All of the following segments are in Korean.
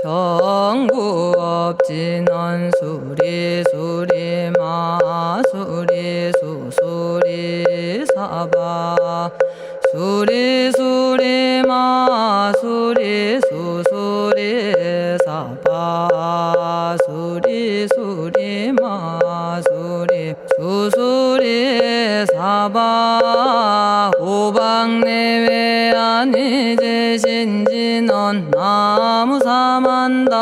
정구업진원 수리수리 마수리 수수리 사바 수리수리 마수리 수수리 사바 수리수리 마수리 수수리 사바 오방내외 아니제신진원 나무사만다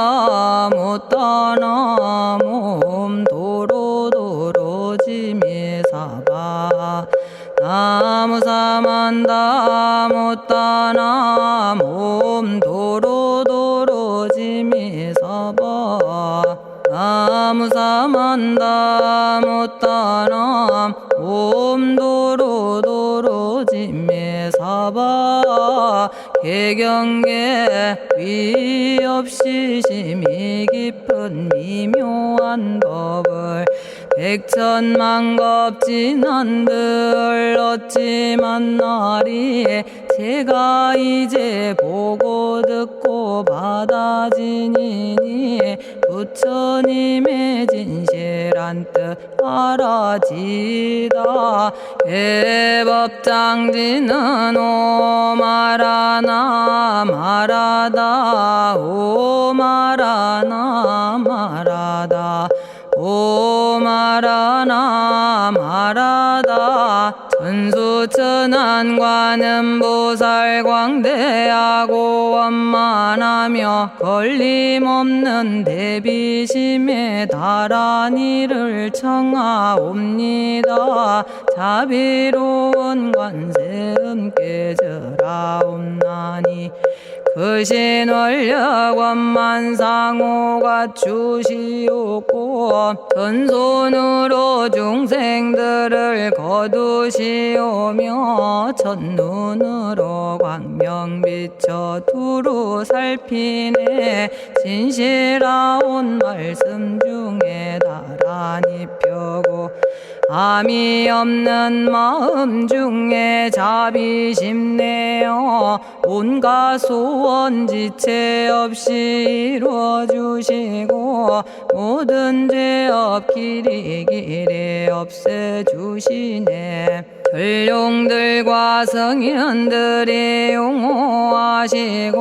못다나 몸 도로도로지미사바 나무사만다 못다나 몸 도로도로지미사바 나무사만다 못다나 몸 도로도로지미사바 개경계 위없이 심히 깊은 미묘한 법을 백천만겁진한들 어찌 만나리 제가 이제 보고 듣고 받아지니니 부처님의 진실한 뜻 알아지다 대법장지는 오마라나 마라다 오마라나 마라다 오마라나 마라다 천수천안관음보살 광대하고 원만하며 걸림없는 대비심에 달한 이를 청하옵니다. 자비로운 관세음께 절하옵나니 그신원력 원만상호가 주시옵고 전손으로 중생들을 거두시오며 첫눈으로 광명 비쳐 두루 살피네 진실하온 말씀 중에 나란히 펴고 암이 없는 마음 중에 자비심 내어 온갖 소원 지체 없이 이루어주시고 모든 죄업 길이 없애주시네. 전룡들과 성현들이 용호하시고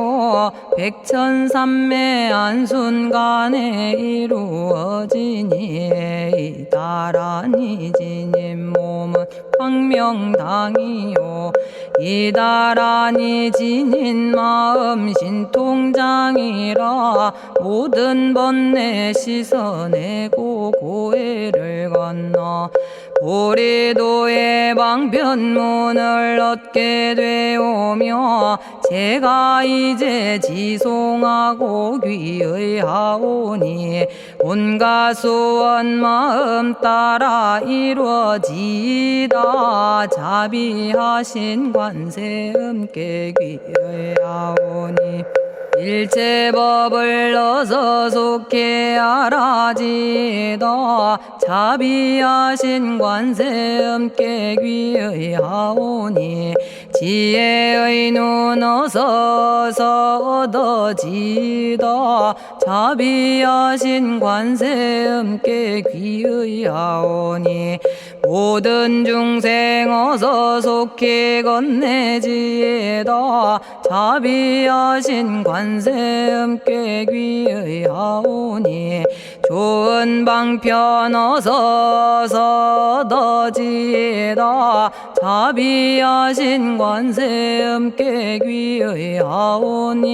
백천삼매 한순간에 이루어지니 이다라니 지님 몸은 광명당이요 이다라니 지닌 마음 신통장이라 모든 번뇌 씻어내고 고해를 건너 보리도의 방편문을 얻게 되오며 제가 이제 지송하고 귀의하오니 온갖 소원 마음 따라 이루어지다 자비하신 관세음께 귀의하오니 일체법을 어서 속히 알아지다 자비하신 관세음께 귀의하오니 지혜의 눈 어서 얻어지다 자비하신 관세음께 귀의하오니 모든 중생 어서 속히 건네지다 자비하신 관세음께 귀의하오니 좋은 방편 어서 얻어지다 자비하신 관세음께 귀의하오니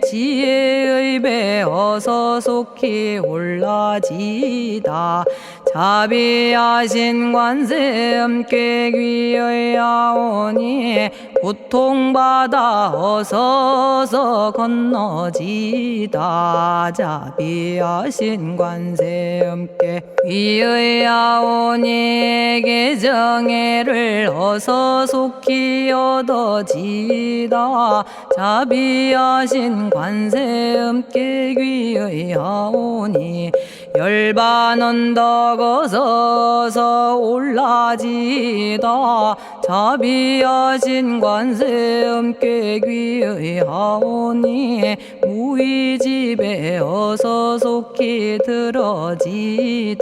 지혜의 배 어서 속히 올라지다 자비하신 관세음께 귀의하오니 고통받아 어서서 건너지다 자비하신 관세음께 귀의하오니 개정애를 어서 속히 얻어지다 자비하신 관세음께 귀의하오니 열반 언덕 어서서 올라지다 자비하신 관세음께 귀의하오니 무의집에 어서 속히 들어지다.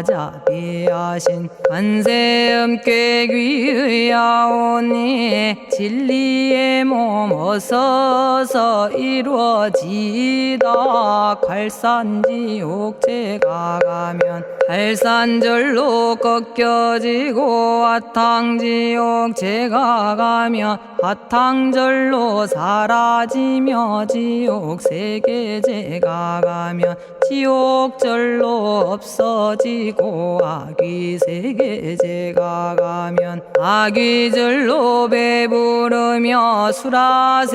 자비하신 관세음께 귀의하오니 진리의 몸 어서서 이루어지다. 갈산지옥제가 가면 갈산절로 꺾여지고 화탕지옥 제가 가면 화탕절로 사라지며 지옥 세계제가 가면 지옥절로 없어지고 아귀세계제가 가면 아귀절로 배부르며 수라세계제가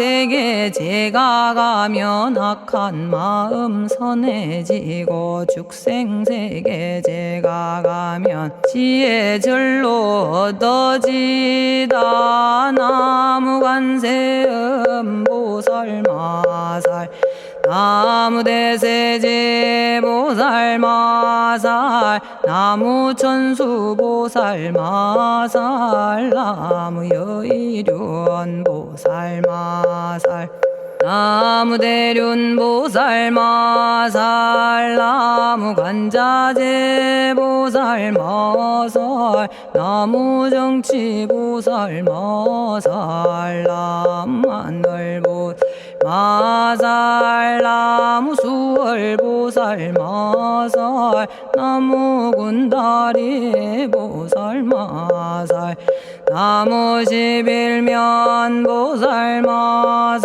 가면 악한 마음 선해지고 죽생세계제가 가면 지혜절로 얻어지다. 나무관세음 보살마살 나무대세제 보살마살 나무천수 보살마살 나무여의륜 보살마살 나무대륜 보살마살 나무관자재 보살마살 나무정치 보살마살 나무하늘 보살마살 나무수월 보살마살 나무군다리 보살마살 나무십일면 보살마살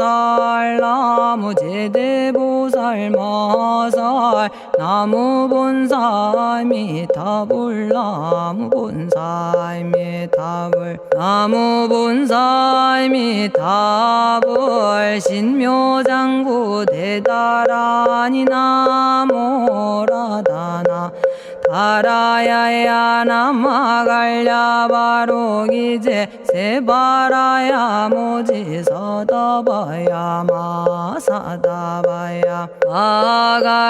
나무제대보살마살 나무본사미타불 나무본사미타불 나무본사미타불 신묘장구 대다라니 나모라다나 다라야야 나마갈야바로기제 세바라야 모지서다바야 마사다바야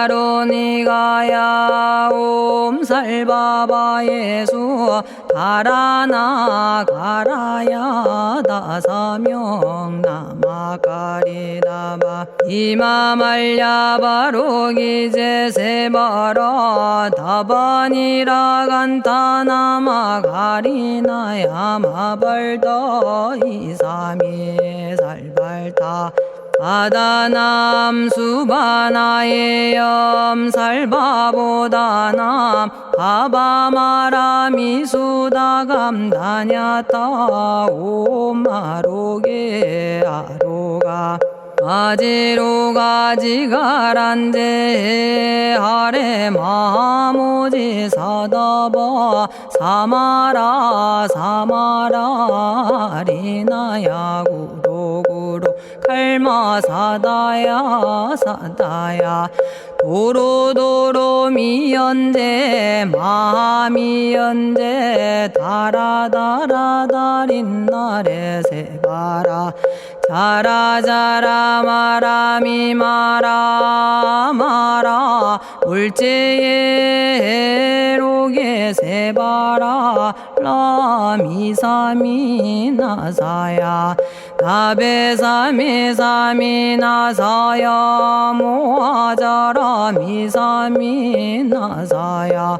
마가로니가야 옴살바바예수 다라나 가라야 다사명 나마가리다바 이마말야바로기제 세바라 다바니라 간타나마 가리나야 마발더 이사미 살발타 바다남 수바나의 염살바보다남 바바마라미 수다감다냐타 오마로게 아로가 아지로가 지가란제 하레 마모지 사다바 사마라 사마라 리나야 구로구로 칼마 사다야 사다야 도로도로 미연제 마미연제 다라다라다린나레 세바라 자라자라 마라미 마라 마라 울제에 로게 세바라 라미사미 나사야 나베사미사미 나사야 모아자라 미사미 나사야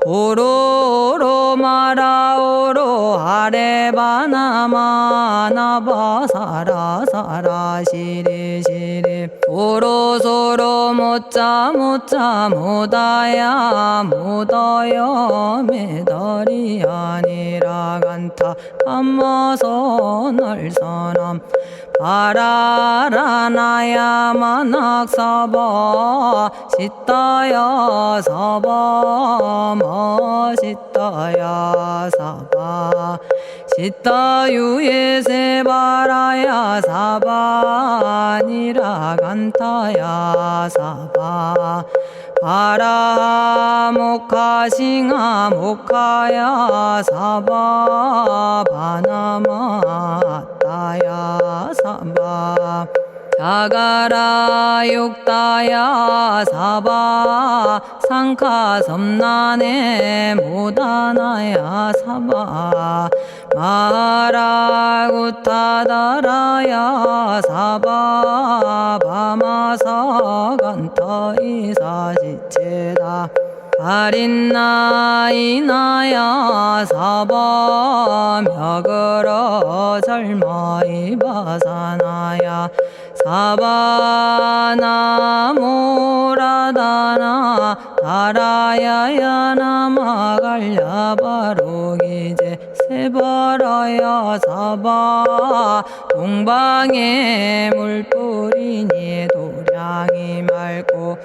오로로 마라오로 아레바나마 나바사라 사라 시리 시리 오로소로 못자 못자 못다야 못다야 메달이 아니라 간타 감마서 날선함 바라라나야 만학사바 시타야 사바 마시타야 사바 시타유예 세바라야 사바니라 간타야 사바 바라 모카싱아 모카야 사바 바나마 따야 사바 자가라 육다야 사바 상카 섬난에 모다나야 사바 마라구타다라야 사바 바마사 간타 이사지체다 아린나이나야 사바 며그러 절마이바사나야 사바나모라다나 다라야야 나마갈야바로기제 세바라야 사바 동방에 물뿌리니 도량이 맑고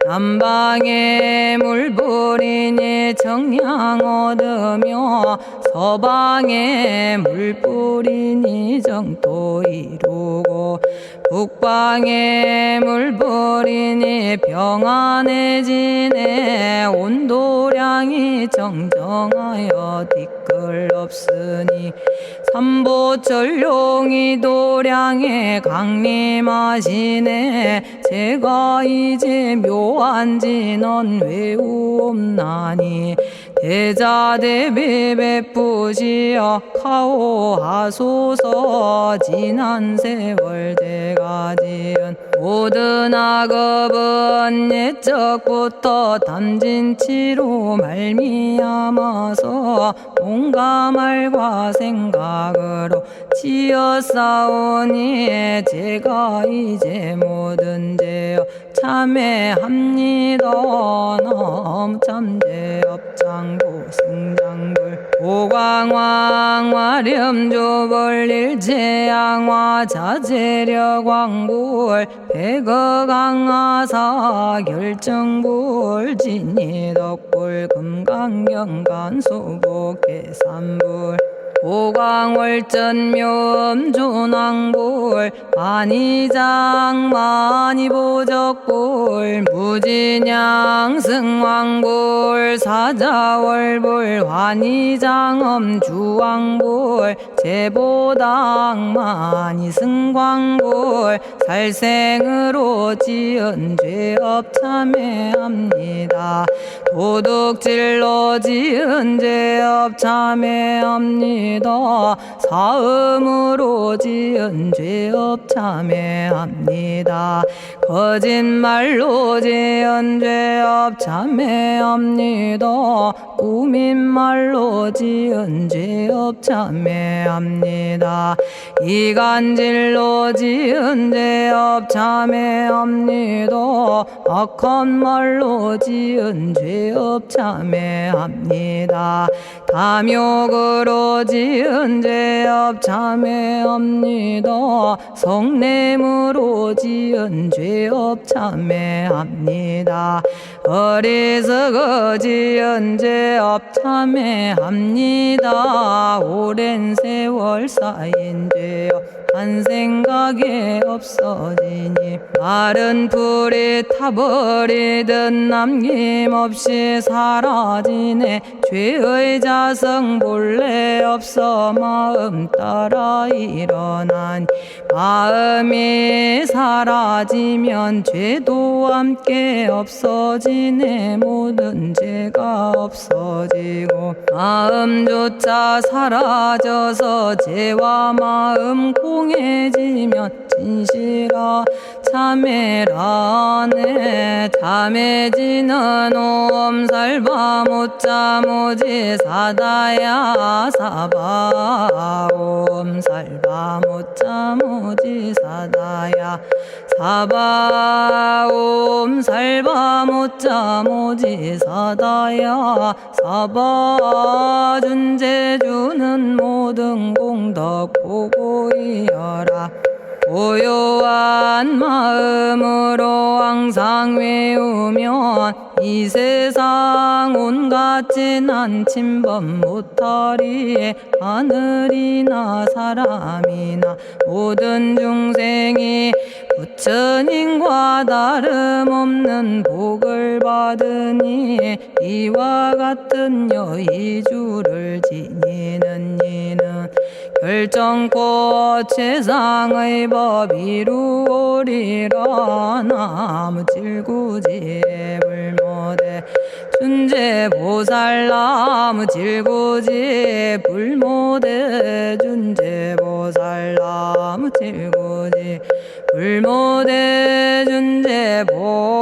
남방에 물뿌리니 정량 얻으며 서방에 물뿌리니 정토 이루고 북방에 물뿌리니 평안해지네 온도량이 정정하여 뒤끌 없으니 삼보철룡이 도량에 강림하시네 제가 이제 묘한 진언 외우옵나니 대자대비 베푸시어 카오하소서 지난 세월 제가 지은 모든 악업은 옛적부터 탐진치로 말미암아서 온갖 말과 생각으로 지었사오니 제가 이제 모든 죄여 참회합니다. 넘참제업장고 승장불 오광왕 화렴조벌 일제양화 자재력왕불 백어강하사 결정불 진이덕불 금강경간 소복계산불 오광월전묘음존왕불 반이장 만이보적불 무진양승왕불 사자월불 환희장엄주왕불 제보당 만이승광불 살생으로 지은 죄업 참회합니다. 도둑질로 지은 죄업 참회합니다. 사음으로 지은 죄업 참회합니다. 거짓말로 지은 죄업 참회합니다. 꾸민말로 지은 죄업 참회합니다. 이간질로 지은 죄업 참회합니다. 악한 말로 지은 죄업 참회합니다. 탐욕으로 지은 죄업 참회합니다. 성냄으로 지은 죄업 참회합니다. 어리석어 지은 죄업 참회합니다. 오랜 세월 쌓인 죄업 한 생각에 없어지니 마른 풀이 타버리듯 남김없이 사라지네. 죄의 자성 본래 없어 마음 따라 일어나니 마음이 사라지면 죄도 함께 없어지네. 모든 죄가 없어지고 마음조차 사라져서 죄와 마음 공해지면 진실아 참회라네. 참해지는 옴살바 못자 모지 사다야 사바 옴살바 못자 모지 사다야 사바 옴살바 못자 모지 사다야 사바 준재주는 모든 공덕 보고 이어라. 고요한 마음으로 항상 외우면 이 세상 온갖 진한 침범 못하리. 하늘이나 사람이나 모든 중생이 부처님과 다름없는 복을 받으니 이와 같은 여의주를 지니는 이는 결정코 최상의 법 이루오리라. 나무질구지 불모대 준재보살. 나무질구지 불모대 준재보살. 나무질구지 불모대 준재보살.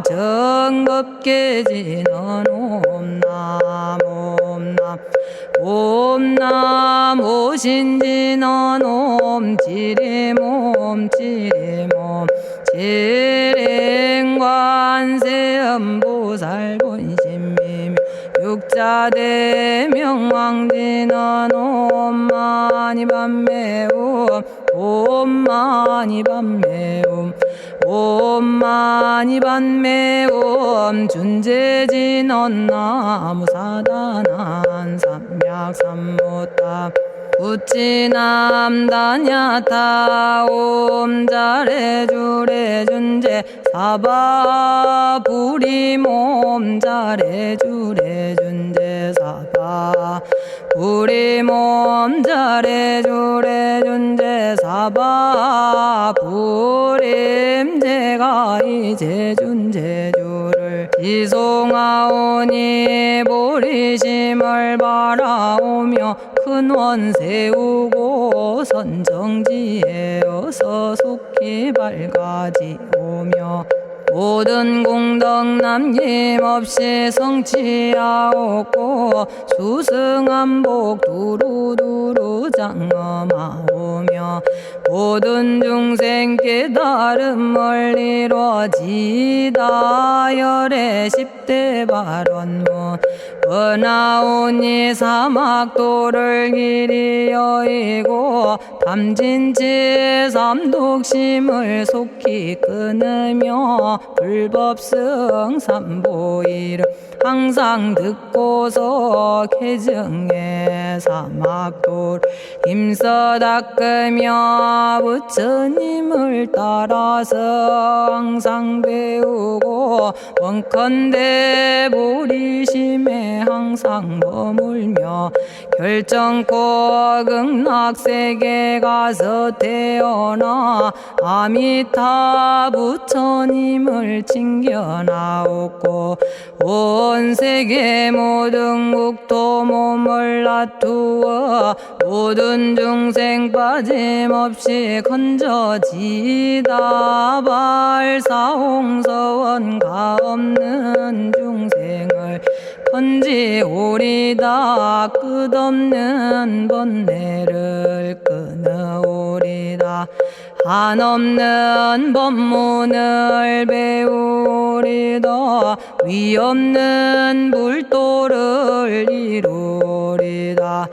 정법계지는 옴남 옴남 옴남 오신지는 옴 지리몸 지리몸 지랭관세음보살 본심미묘 육자대명왕지는 옴마니밤매옴 옴마니밤매옴 옴마니밤매옴 준재진언 나무사단한 삼약삼무타 우치남다냐타 옴자레주레 준재 사바 부리몸 자레주레 준재 사바 부리몸 자레주레 준재 사바 부림. 제가 이제 준재주를 지송하오니 보리심을 바라오며 큰원 세우고 선정지에 어서 속히 밝아지오며 모든 공덕 남김없이 성취하옵고 수승한복 두루두루 장엄하오며 모든 중생 깨달음을 이루어지다. 열의 10대 발언문 은하오니 사막도를 길이 여의고 탐진치 삼독심을 속히 끊으며 불법승 삼보이를 항상 듣고서 개정의 사막도를 힘써 닦으며 부처님을 따라서 항상 배우고 원컨대 보리심에 항상 머물며 결정코 극락세계 가서 태어나 아미타 부처님을 챙겨나오고 온 세계 모든 국토 몸을 놔두어 모든 중생 빠짐없이 건져지다. 발사홍서원가 없는 중생을 건지오리다. 끝없는 번뇌를 끊어오리다. 한없는 법문을 배우리다. 위없는 불도를 이루리다.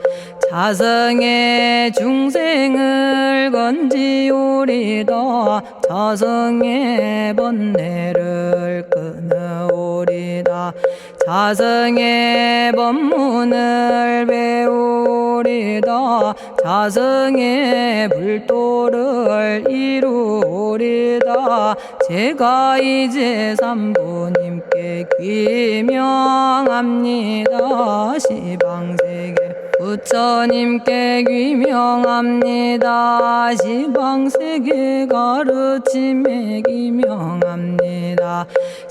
자성의 중생을 건지오리다. 자성의 번뇌를 끊어오리다. 자성의 법문을 배우리다. 자성의 불도를 이루리다. 제가 이제 삼부님께 귀명합니다. 시방세계 부처님께 귀명합니다. 시방세계 가르침에 귀명합니다.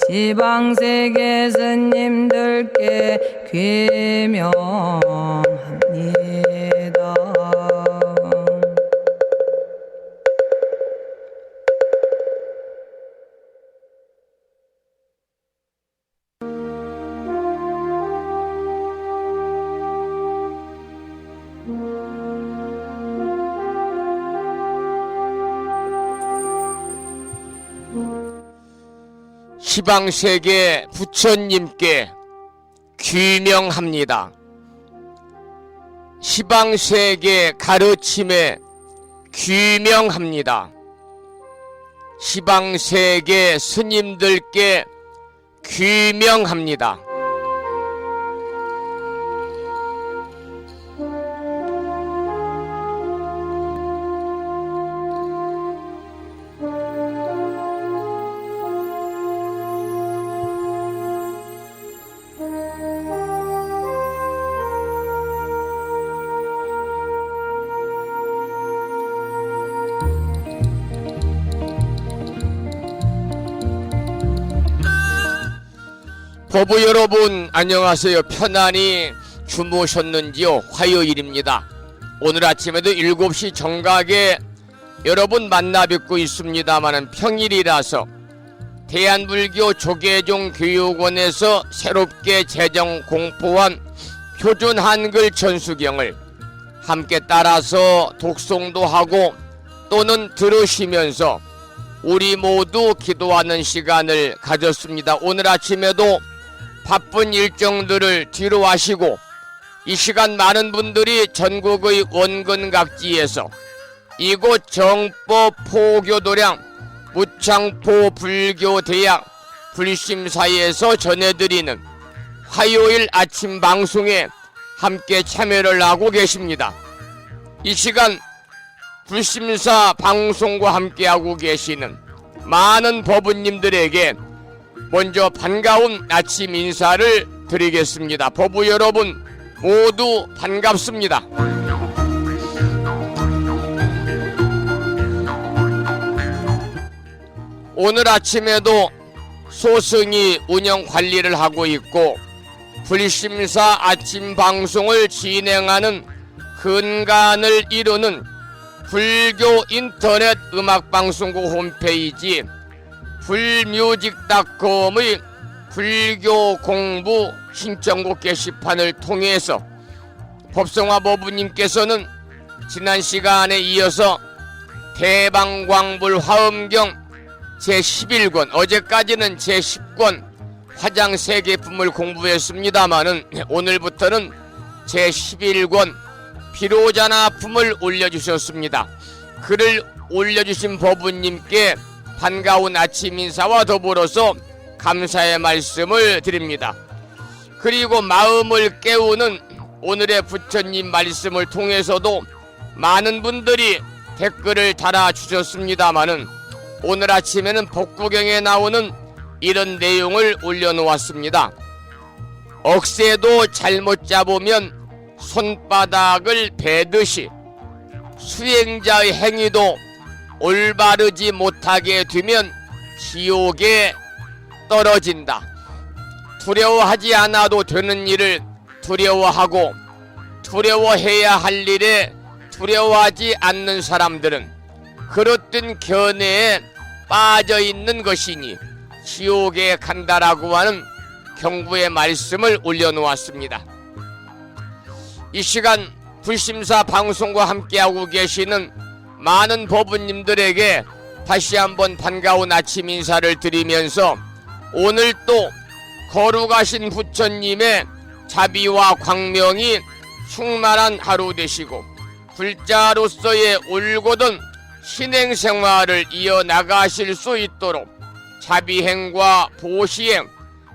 시방세계 스님들께 귀명합니다. 시방세계 부처님께 귀명합니다. 시방세계 가르침에 귀명합니다. 시방세계 스님들께 귀명합니다. 법부 여러분 안녕하세요. 편안히 주무셨는지요? 화요일입니다. 오늘 아침에도 7시 정각에 여러분 만나 뵙고 있습니다마는 평일이라서 대한불교 조계종 교육원에서 새롭게 제정 공포한 표준 한글 전수경을 함께 따라서 독송도 하고 또는 들으시면서 우리 모두 기도하는 시간을 가졌습니다. 오늘 아침에도 바쁜 일정들을 뒤로 하시고 이 시간 많은 분들이 전국의 원근각지에서 이곳 정법 포교도량 무창포 불교대학 불심사에서 전해드리는 화요일 아침 방송에 함께 참여를 하고 계십니다. 이 시간 불심사 방송과 함께하고 계시는 많은 법우님들에게 먼저 반가운 아침 인사를 드리겠습니다. 법우 여러분 모두 반갑습니다. 오늘 아침에도 소승이 운영 관리를 하고 있고 불심사 아침 방송을 진행하는 근간을 이루는 불교 인터넷 음악방송국 홈페이지 불뮤직닷컴의 불교 공부 신청곡 게시판을 통해서 법성화 법우님께서는 지난 시간에 이어서 대방광불 화엄경 제11권 어제까지는 제10권 화장 세계품을 공부했습니다마는 오늘부터는 제11권 비로자나품을 올려주셨습니다. 글을 올려주신 법우님께 반가운 아침 인사와 더불어서 감사의 말씀을 드립니다. 그리고 마음을 깨우는 오늘의 부처님 말씀을 통해서도 많은 분들이 댓글을 달아주셨습니다마는 오늘 아침에는 법구경에 나오는 이런 내용을 올려놓았습니다. 억새도 잘못 잡으면 손바닥을 베듯이 수행자의 행위도 올바르지 못하게 되면 지옥에 떨어진다. 두려워하지 않아도 되는 일을 두려워하고 두려워해야 할 일에 두려워하지 않는 사람들은 그릇된 견해에 빠져있는 것이니 지옥에 간다라고 하는 경부의 말씀을 올려놓았습니다. 이 시간 불심사 방송과 함께하고 계시는 많은 법우님들에게 다시 한번 반가운 아침 인사를 드리면서 오늘 또 거룩하신 부처님의 자비와 광명이 충만한 하루 되시고 불자로서의 올곧은 신행생활을 이어나가실 수 있도록 자비행과 보시행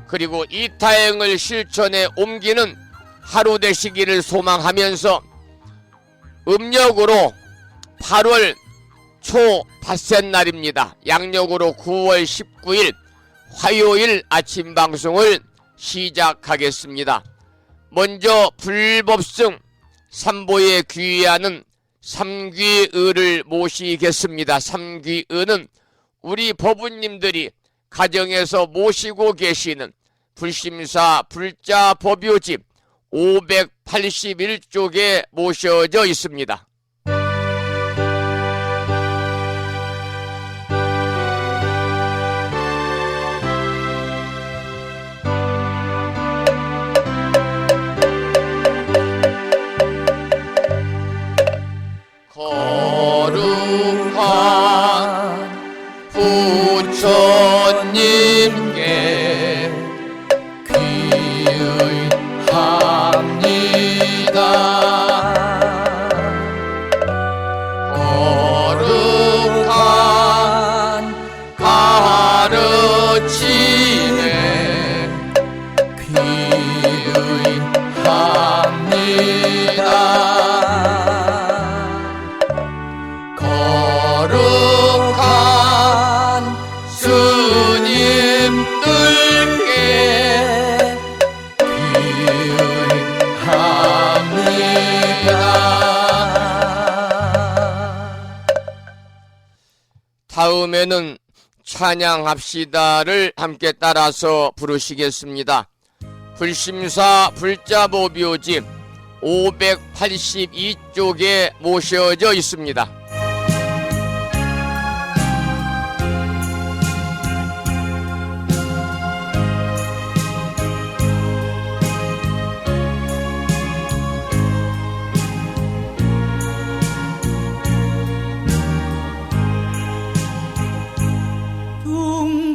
그리고 이타행을 실천에 옮기는 하루 되시기를 소망하면서 음력으로 8월 초 닷새날입니다. 양력으로 9월 19일 화요일 아침 방송을 시작하겠습니다. 먼저 불법승 삼보에 귀의하는 삼귀의를 모시겠습니다. 삼귀의는 우리 법우님들이 가정에서 모시고 계시는 불심사 불자 법요집 581쪽에 모셔져 있습니다. 거룩한 부처님께 귀의합니다. 거룩한 가르침에 귀의합니다. 거룩한 스님들께 귀의합니다. 다음에는 찬양합시다를 함께 따라서 부르시겠습니다. 불심사 불자보묘지 582쪽에 모셔져 있습니다.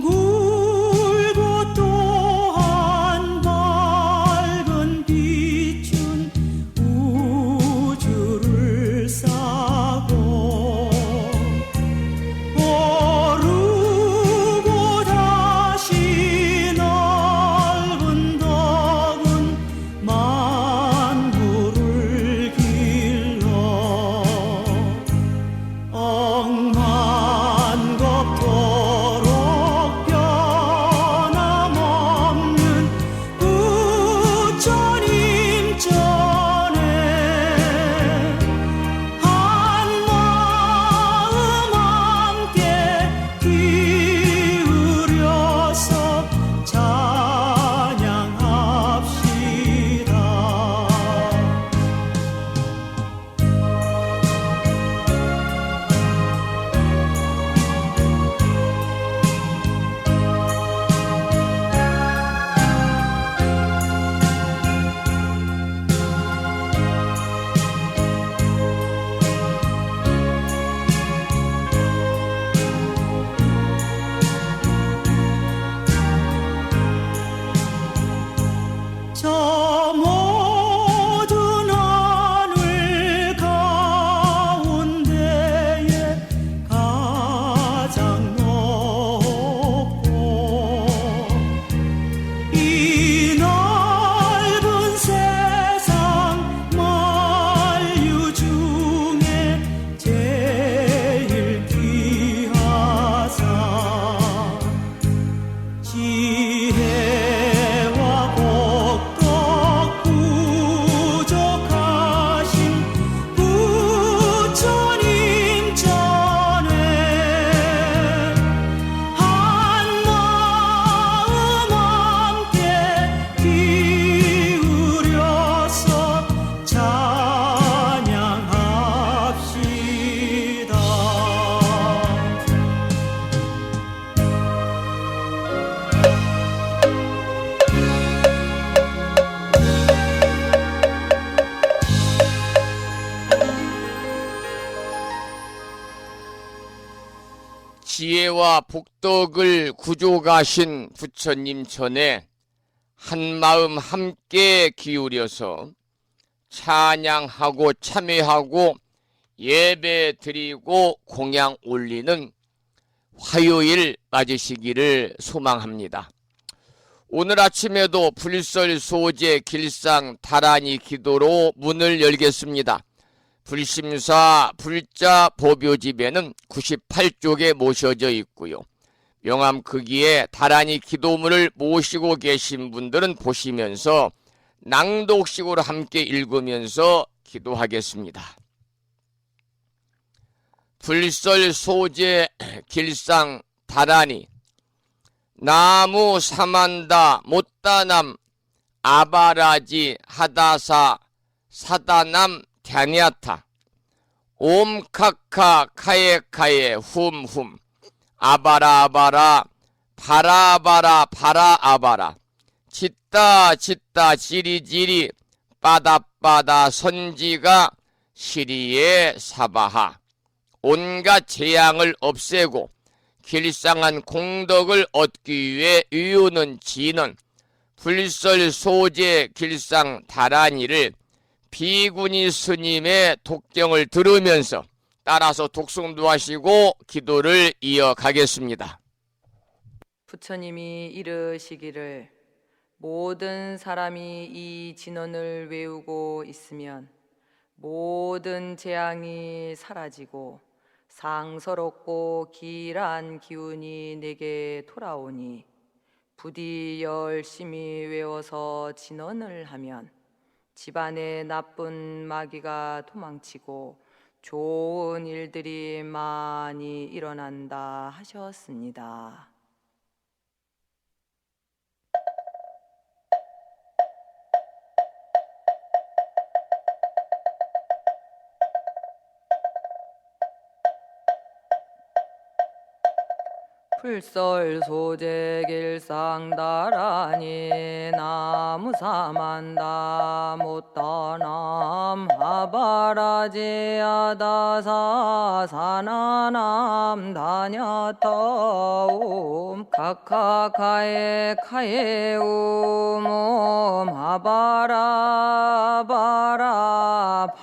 둥글고 또한 밝은 빛은 우주를 싸고 오르고 다시 넓은 덕은 만물을 길러 억만겁도록 변함없는 부처님 전에 한마음 함께 기울여서 찬양합시다. 저 모든 하늘 가운데에 가장 높고 이 넓은 세상 만유 중에 제일 귀하사 지혜와 복덕 부족하신 부처님 전에 한마음 함께 기울여서 찬양합시다. 지혜와 복덕을 구족하신 부처님 전에 한마음 함께 기울여서 찬양하고 참회하고 예배 드리고 공양 올리는 화요일 맞으시기를 소망합니다. 오늘 아침에도 불설소재 길상 다란이 기도로 문을 열겠습니다. 불심사 불자 보묘집에는 98쪽에 모셔져 있고요. 명암 크기에 다란이 기도문을 모시고 계신 분들은 보시면서 낭독식으로 함께 읽으면서 기도하겠습니다. 불설소재 길상 다란이 나무 사만다 못다남 아바라지 하다사 사다남 갸냐타 옴카카 카에카에 훔훔 아바라 아바라 바라바라 바라아바라 짓다 짓다 지리지리 빠다빠다 선지가 시리에 사바하 온갖 재앙을 없애고 길상한 공덕을 얻기 위해 이유는 지는 불설소재 길상 다란이를 비구니 스님의 독경을 들으면서 따라서 독송도 하시고 기도를 이어가겠습니다. 부처님이 이르시기를 모든 사람이 이 진언을 외우고 있으면 모든 재앙이 사라지고 상서롭고 길한 기운이 내게 돌아오니 부디 열심히 외워서 진언을 하면 집안의 나쁜 마귀가 도망치고 좋은 일들이 많이 일어난다 하셨습니다. 풀설 소재 길상다라니 나무사만다 못다남 하바라지아다사 사나남 다냐타옴 카카카에 카에우몸 하바라바라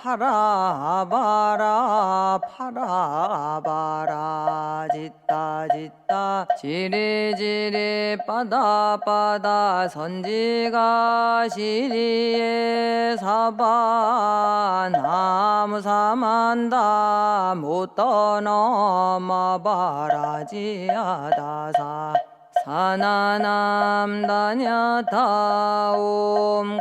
파라바라 파라바라 짓다 짓다 지리지리 빠다빠다 선지가 시리에 사바 나무사만다 못떠넘어 바라지아다사 사나남 다냐타옴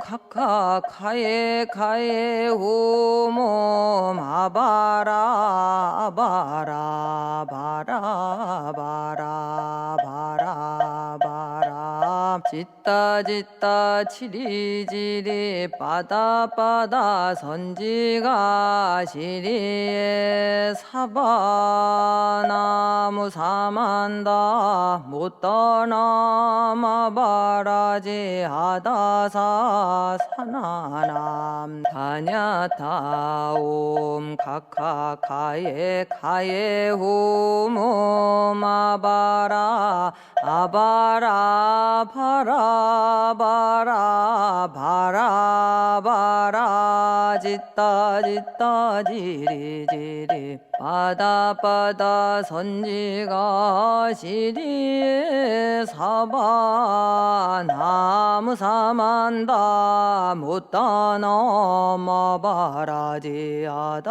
카카카에 카에 후몸 아바라 아바라 바라 바라 바라 바라 짓다 짓다 치리지리 빠다빠다 선지가 시리에 사바나무 사만다 못떠넘어 바라지아다사 사나남 다냐타옴 카카카에 카에 후몸 아바라 아바라 바라 바라 바라 바라 짓다 짓다 지리지리 빠다빠다 선지가 시리에 사바 나무 사만다 못떠넘어 바라지아다사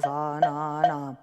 사나남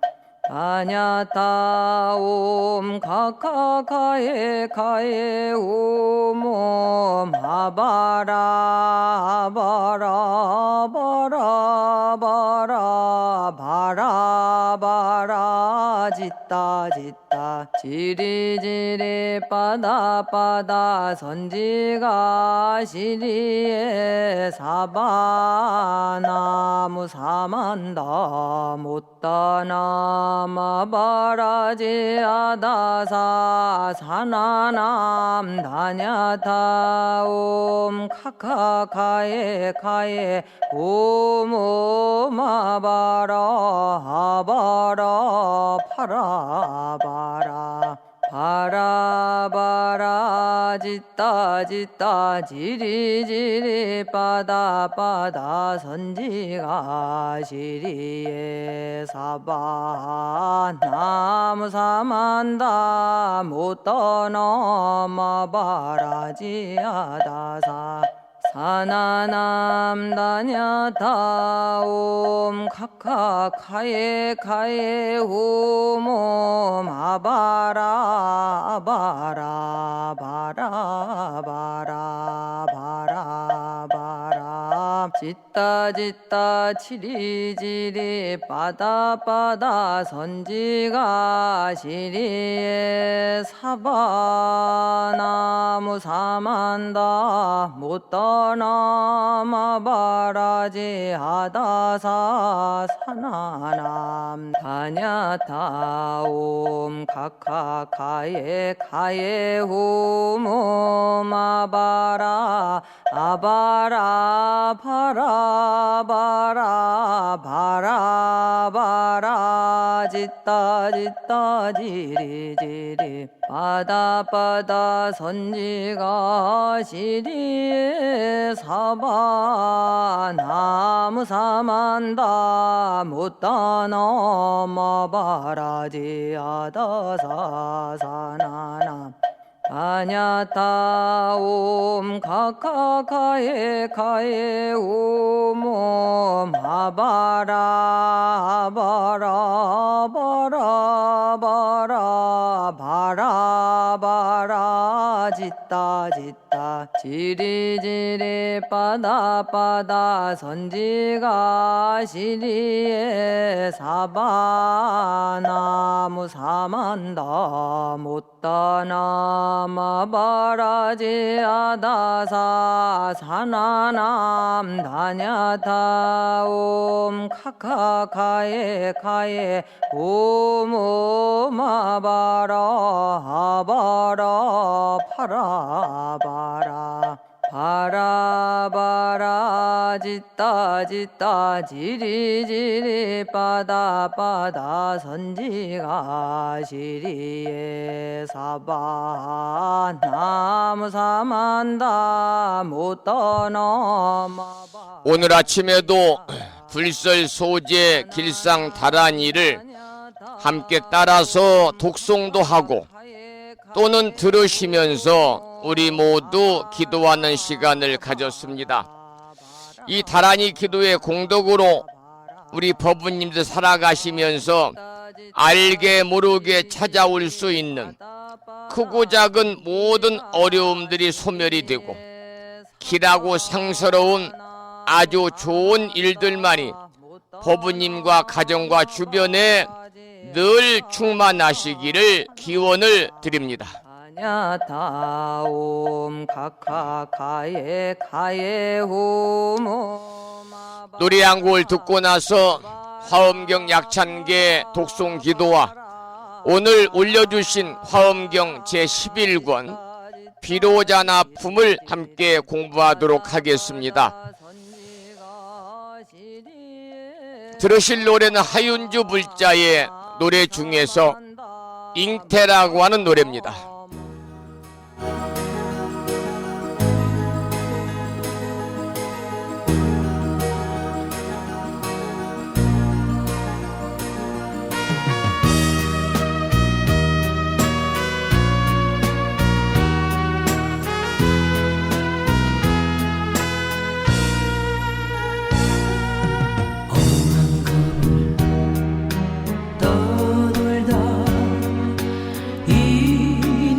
다냐타옴 카카카에 카에 후몸 아바라 바라 바라 바라 바라 바라 짓다 짓다 지리지리 빠다빠다 선지가 시리에 사바 나무 사만다 못다나마 바라지아다사 사나남 다냐타옴 카카카에 카에 오모마바라 아바라 파라바라 바라바라 짓다 짓다 지리지리 빠다빠다 선지가 시리에 사바 나무 사만다 못떠넘어 바라지아다사 사나남 다냐타옴 카카카에 카에 후몸 아바라 아바라 바라 바라 바라 바라 짓다 짓다 치리지리 빠다빠다 선지가 시리에 사바 나무 사만다 못떠넘어 바라지아다사 사나남 다냐타옴 카카카에 카에 후몸 아바라 아바라 바라 바라 바라 바라 짓다 짓다 지리지리 빠다빠다 선지가 시리에 사바 나무 사만다 못떠넘어 바라지아다사 사나남 다냐타옴 카카카에 카에 후몸 아바라 바라 바라 바라 바라 바라 짓다 짓다 따 지리지리 빠다빠다 선지가 시리에 사바나무 사만다 못다나 마바라지 아다사 사나남 다냐타 옴 카카카에 카에 오모마바라 아바라 파라바라 바라바라 짓다 짓다 지리지리 빠다빠다 선지가 시리에 사바 나무 사만다 못 떠넘어봐. 오늘 아침에도 불설 소재 길상 다란이를 함께 따라서 독송도 하고 또는 들으시면서 우리 모두 기도하는 시간을 가졌습니다. 이 다란이 기도의 공덕으로 우리 법부님들 살아가시면서 알게 모르게 찾아올 수 있는 크고 작은 모든 어려움들이 소멸이 되고 길하고 상스러운 아주 좋은 일들만이 법부님과 가정과 주변에 늘 충만하시기를 기원을 드립니다. 냐타옴 카카카에 카에 호모 노래 한 곡을 듣고 나서 화엄경 약찬계 독송 기도와 오늘 올려주신 화엄경 제11권 비로자나 품을 함께 공부하도록 하겠습니다. 들으실 노래는 하윤주 불자의 노래 중에서 잉태라고 하는 노래입니다. 떠돌다 이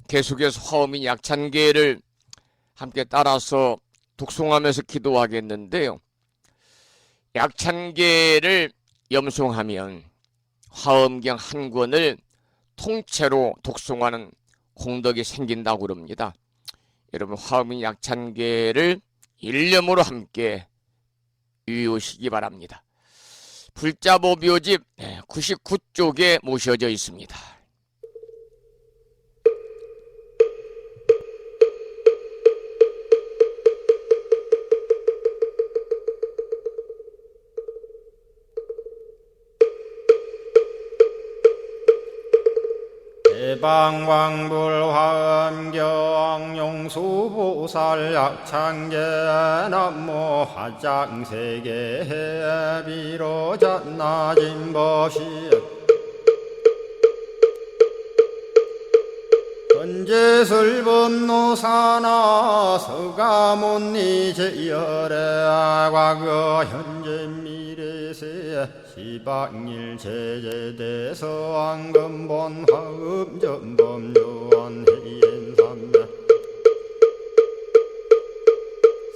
계속해서 화엄인 약찬계를 함께 따라서 독송하면서 기도하겠는데요. 약찬계를 염송하면 화엄경 한 권을 통째로 독송하는 공덕이 생긴다고 그럽니다. 여러분 화엄인 약찬계를 일념으로 함께 유의하시기 바랍니다. 불자보 묘집 99쪽에 모셔져 있습니다. 대방광불화엄경 용수보살 약찬계 남모 화장세계 비로잣나진법시 현재설법노사나 서가몬니제열의 과거 현재 미래세 시방일 제제대서 안금본 화음전범요원 해인삼매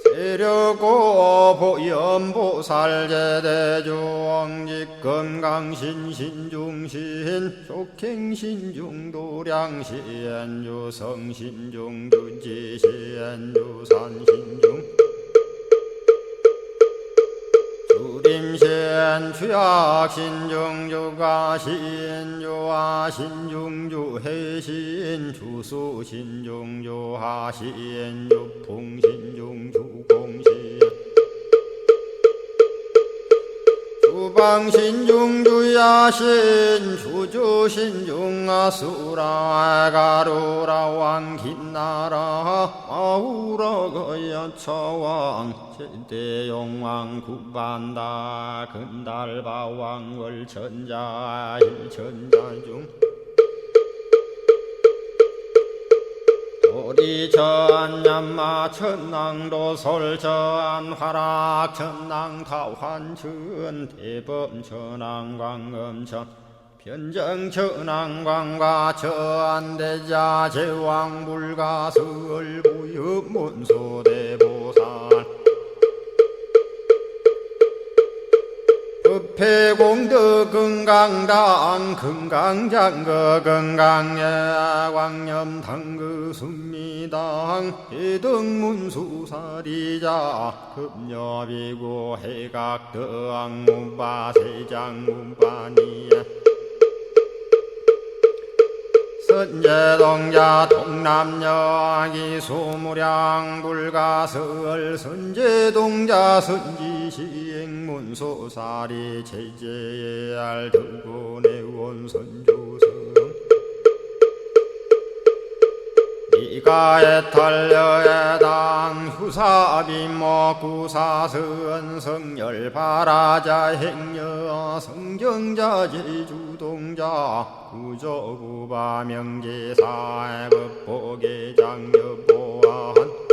세력고 보연보살제대주왕직 건강신신중신 족행신중도량시엔주성신중두지시엔주산신중 주림신 추약신중주가신 주화신중주해신 주수신중주하신 주풍신중주공신 주방신중주야신 주주신중아수라 가루라왕 긴나라 마우라거야차왕 제대용왕 구반다 근달바왕 월천자 일천자중 도리천냠마 천낭도 솔천 화락 천낭 타환천 대범 천왕 광음천 변정 천왕 광과 천대자 제왕 불가설 부엽 문소대보살 법회공덕 건강당 건강장거 건강예 광염당그 순미당 해등문수사리자 급녀비고 해각덕 문바세장 문바니야 선제동자 동남여기 소무량 불가설 선제동자 선지시행문소사리 제제알 등군의원 선주성 이가에탈려에당 후사비모 구사선 성열바라자 행여 성경자 제주동자 구조구바 명제사의 법보계장여보안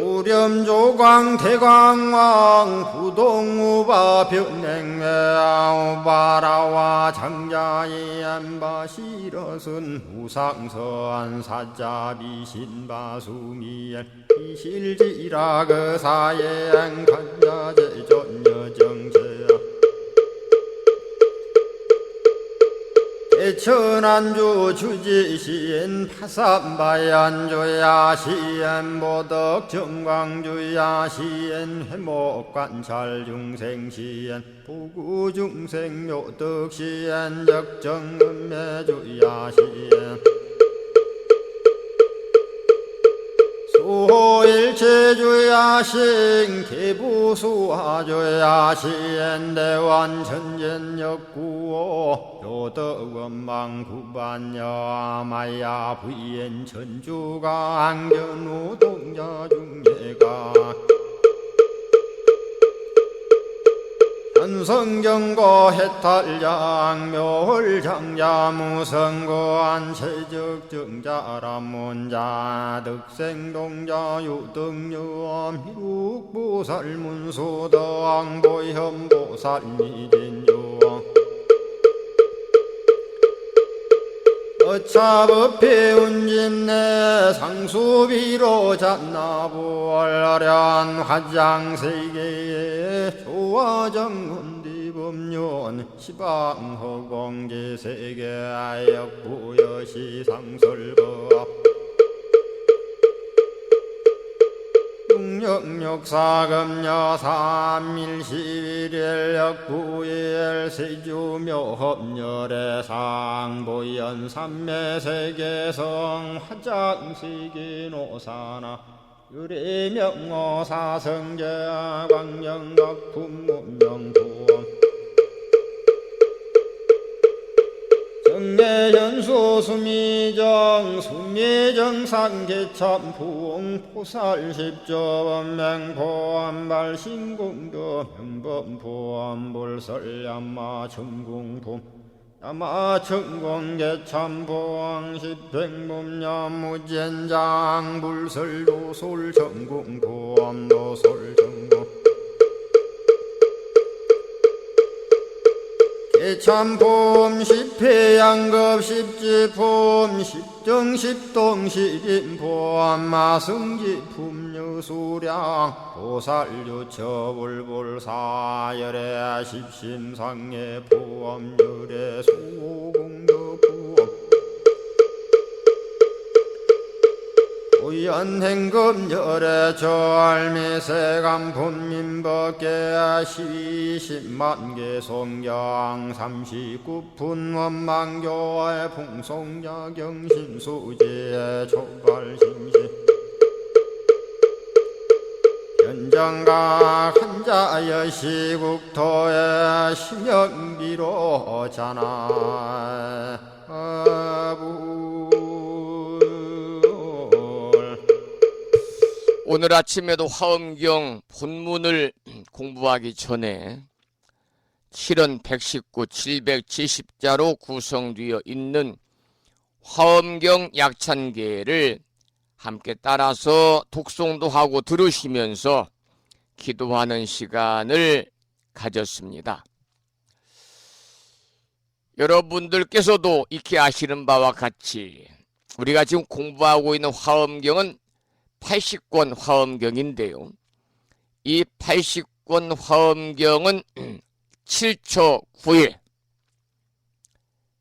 우렴조광 대광왕 부동우바 변냉매아 우바라와 장자이 안바시러슨 우상서안 사자비 신바수미엘 이실지라 그사예 안간자제전여정제야 대천안주 주지시엔 파산바얀주야 시엔 보덕정광주야 시엔 회목관찰중생시엔 부구중생묘덕시엔 적정음매주야 시엔 수호일체주야신 개부수화주야신 대완천전역구호 요덕원망구반여마야 부인 천주가 안견우동자중예가 현성경고 해탈양 묘홀장자 무성고한 체적정자람문자 득생동자 유등유엄 희룩보살문소덕 보현보살미진유 여차법해 운집내 상수비로 잔나보얼련 화장세계에 조화정운디법륜 시방허공제세계 역부여시상설법 육력사금여 삼일시일일 역부일 세주묘협열의 상보연 삼매세계성 화장세계노사나 유래명어사성제 광영각품문명부엄 정례현수 수미정 수미정상계참풍 포살십조범맹포암발 신공도 명범포암불설야마 천궁품 야마천공계참포항 십행범야무젠장 불설도솔 천궁포암도솔천궁 개참폼 십회양급 십지폼 십정십동 십인폼 마승지품 유수량 보살유처불불사열의 십심상의 포함열의 수공덕부엄 오연행급열의 절미세간품민법계 시십만개 송경 39분 원망교의 풍송야경신수지의 초발신시 현정각 한자의 시국토의 심영비로 자나 오늘 아침에도 화엄경 본문을 공부하기 전에 7원 119, 770자로 구성되어 있는 화엄경 약찬계를 함께 따라서 독송도 하고 들으시면서 기도하는 시간을 가졌습니다. 여러분들께서도 익히 아시는 바와 같이 우리가 지금 공부하고 있는 화엄경은 80권 화엄경인데요. 이 80권 화엄경은 7초 9일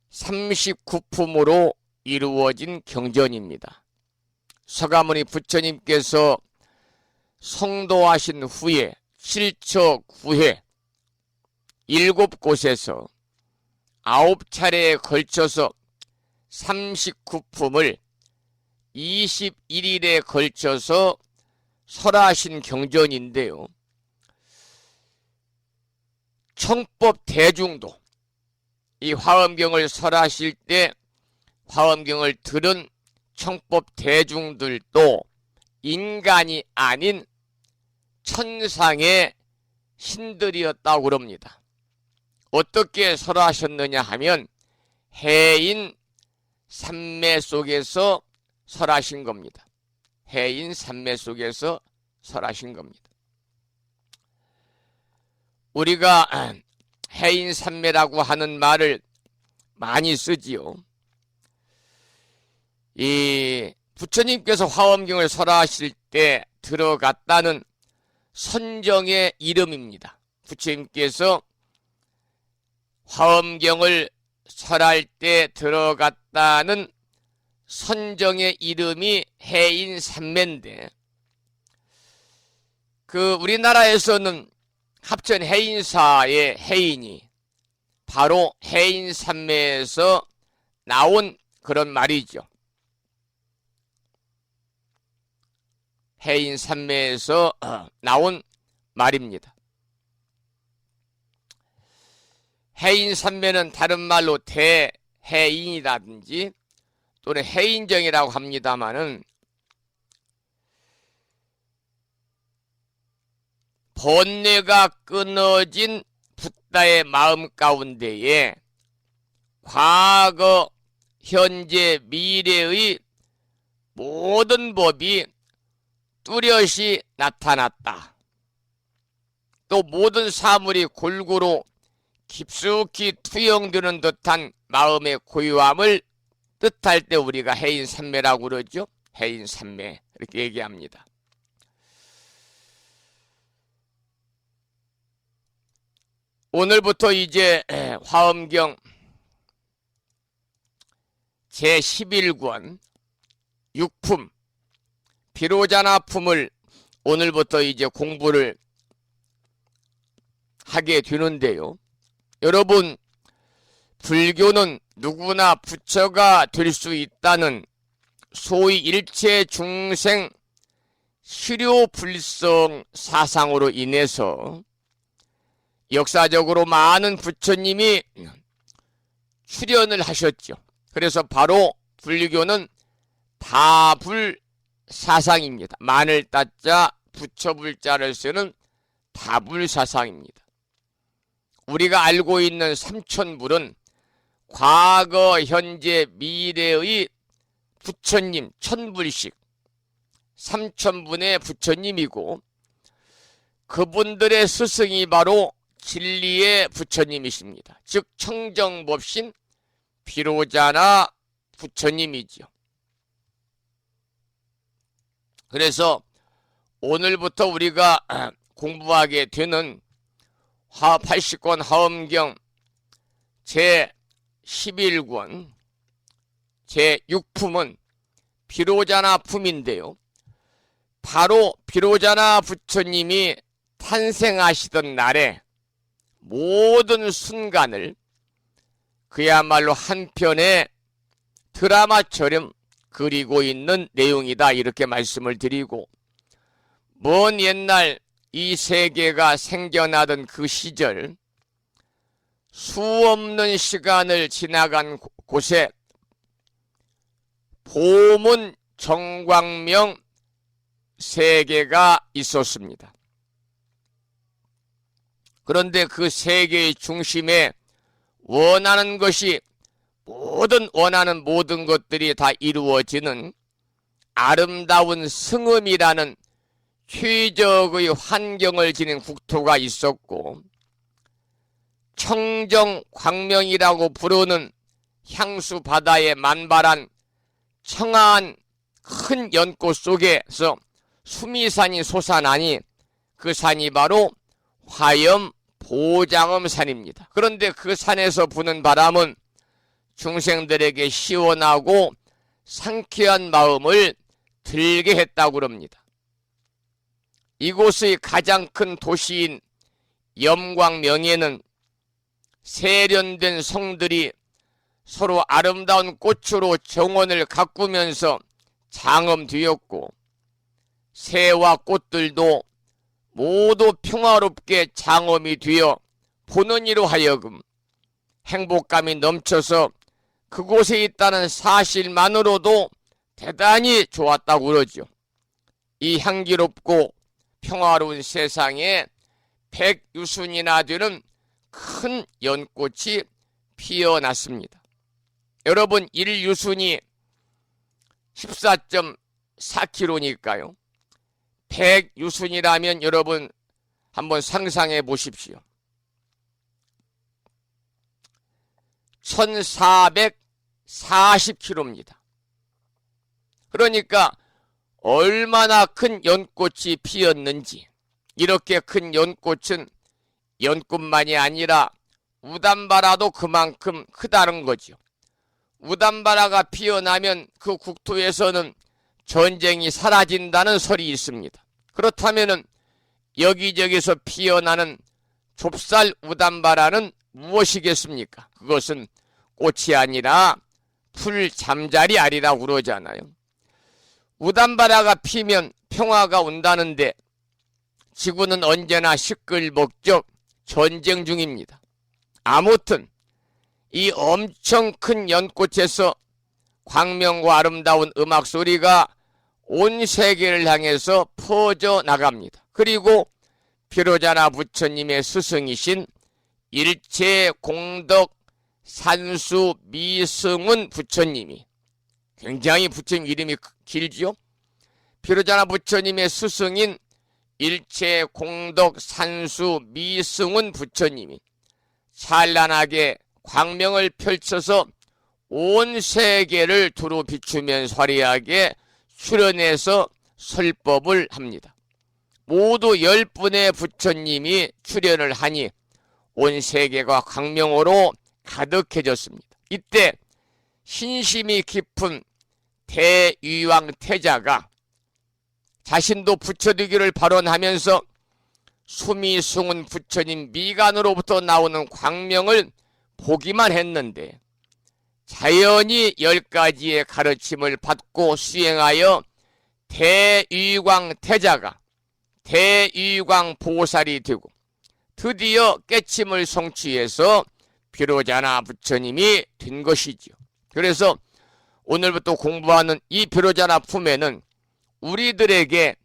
39품으로 이루어진 경전입니다. 서가모니 부처님께서 성도하신 후에 7초 9회 7곳에서 9차례에 걸쳐서 39품을 21일에 걸쳐서 설하신 경전인데요. 청법 대중도 이 화엄경을 설하실 때 화엄경을 들은 청법 대중들도 인간이 아닌 천상의 신들이었다고 그럽니다. 어떻게 설하셨느냐 하면 해인 삼매 속에서 설하신 겁니다. 해인 삼매 속에서 설하신 겁니다. 우리가 해인 삼매라고 하는 말을 많이 쓰지요. 이 부처님께서 화엄경을 설하실 때 들어갔다는 선정의 이름입니다. 부처님께서 화엄경을 설할 때 들어갔다는 선정의 이름이 해인 삼매인데, 우리나라에서는 합천 해인사의 해인이 바로 해인 삼매에서 나온 그런 말이죠. 해인 삼매에서 나온 말입니다. 해인 삼매는 다른 말로 대해인이라든지 또는 해인정이라고 합니다마는 번뇌가 끊어진 붓다의 마음 가운데에 과거, 현재, 미래의 모든 법이 뚜렷이 나타났다. 또 모든 사물이 골고루 깊숙이 투영되는 듯한 마음의 고요함을 뜻할 때 우리가 해인산매라고 그러죠. 해인산매 이렇게 얘기합니다. 오늘부터 이제 화엄경 제11권 6품 비로자나품을 오늘부터 이제 공부를 하게 되는데요. 여러분, 불교는 누구나 부처가 될 수 있다는 소위 일체 중생 실효불성 사상으로 인해서 역사적으로 많은 부처님이 출현을 하셨죠. 그래서 바로 불교는 다불사상입니다. 마늘 따자 부처불자를 쓰는 다불사상입니다. 우리가 알고 있는 삼천불은 과거, 현재, 미래의 부처님 천불씩 삼천분의 부처님이고 그분들의 스승이 바로 진리의 부처님이십니다. 즉 청정법신 비로자나 부처님이죠. 그래서 오늘부터 우리가 공부하게 되는 80권 화엄경 제11권 제6품은 비로자나 품인데요. 바로 비로자나 부처님이 탄생하시던 날에 모든 순간을 그야말로 한 편의 드라마처럼 그리고 있는 내용이다 이렇게 말씀을 드리고, 먼 옛날 이 세계가 생겨나던 그 시절 수없는 시간을 지나간 곳에 보문 정광명 세계가 있었습니다. 그런데 그 세계의 중심에 원하는 것들이 다 이루어지는 아름다운 성음이라는 최적의 환경을 지닌 국토가 있었고, 청정광명이라고 부르는 향수 바다의 만발한 청아한 큰 연꽃 속에서 수미산이 솟아나니 그 산이 바로 화엄 보장엄산입니다. 그런데 그 산에서 부는 바람은 중생들에게 시원하고 상쾌한 마음을 들게 했다고 합니다. 이곳의 가장 큰 도시인 염광명에는 세련된 성들이 서로 아름다운 꽃으로 정원을 가꾸면서 장엄되었고, 새와 꽃들도 모두 평화롭게 장엄이 되어 보는 이로 하여금 행복감이 넘쳐서 그곳에 있다는 사실만으로도 대단히 좋았다고 그러죠. 이 향기롭고 평화로운 세상에 백유순이나 되는 큰 연꽃이 피어났습니다. 여러분, 1유순이 14.4kg니까요. 100유순이라면 여러분 한번 상상해 보십시오. 1440kg입니다. 그러니까 얼마나 큰 연꽃이 피었는지. 이렇게 큰 연꽃은 연꽃만이 아니라 우담바라도 그만큼 크다는 거죠. 우담바라가 피어나면 그 국토에서는 전쟁이 사라진다는 설이 있습니다. 그렇다면 여기저기서 피어나는 좁쌀 우담바라는 무엇이겠습니까? 그것은 꽃이 아니라 풀 잠자리 알이라고 그러잖아요. 우담바라가 피면 평화가 온다는데 지구는 언제나 시끌벅적 전쟁 중입니다. 아무튼 이 엄청 큰 연꽃에서 광명과 아름다운 음악 소리가 온 세계를 향해서 퍼져 나갑니다. 그리고 비로자나 부처님의 스승이신 일체공덕 산수 미승운 부처님이, 굉장히 부처님 이름이 길지요. 비로자나 부처님의 스승인 일체공덕 산수 미승운 부처님이 찬란하게 광명을 펼쳐서 온 세계를 두루 비추면서 화려하게 출연해서 설법을 합니다. 모두 10분의 부처님이 출연을 하니 온 세계가 광명으로 가득해졌습니다. 이때 신심이 깊은 대유왕 태자가 자신도 부처되기를 발언하면서 숨이 숨은 부처님 미간으로부터 나오는 광명을 보기만 했는데 자연히 10가지의 가르침을 받고 수행하여 대유광 태자가 대유광 보살이 되고 드디어 깨침을 성취해서 비로자나 부처님이 된 것이지요. 그래서 오늘부터 공부하는 이 비로자나 품에는 우리들에게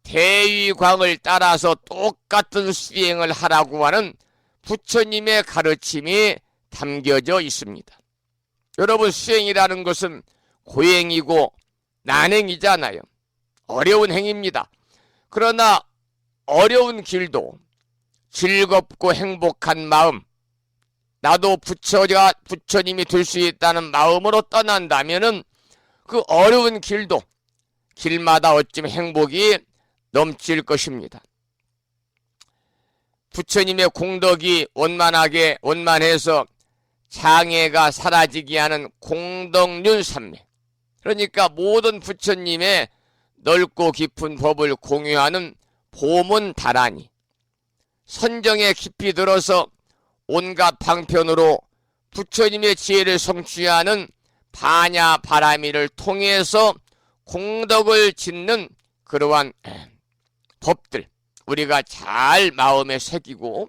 대유광을 따라서 똑같은 수행을 하라고 하는 부처님의 가르침이 담겨져 있습니다. 여러분, 수행이라는 것은 고행이고 난행이잖아요. 어려운 행입니다. 그러나 어려운 길도 즐겁고 행복한 마음, 나도 부처님이 될 수 있다는 마음으로 떠난다면은 그 어려운 길도 길마다 어쩜 행복이 넘칠 것입니다. 부처님의 공덕이 원만해서 장애가 사라지게 하는 공덕륜 삼매, 그러니까 모든 부처님의 넓고 깊은 법을 공유하는 보문다라니, 선정에 깊이 들어서 온갖 방편으로 부처님의 지혜를 성취하는 반야바라미를 통해서 공덕을 짓는 그러한 법들, 우리가 잘 마음에 새기고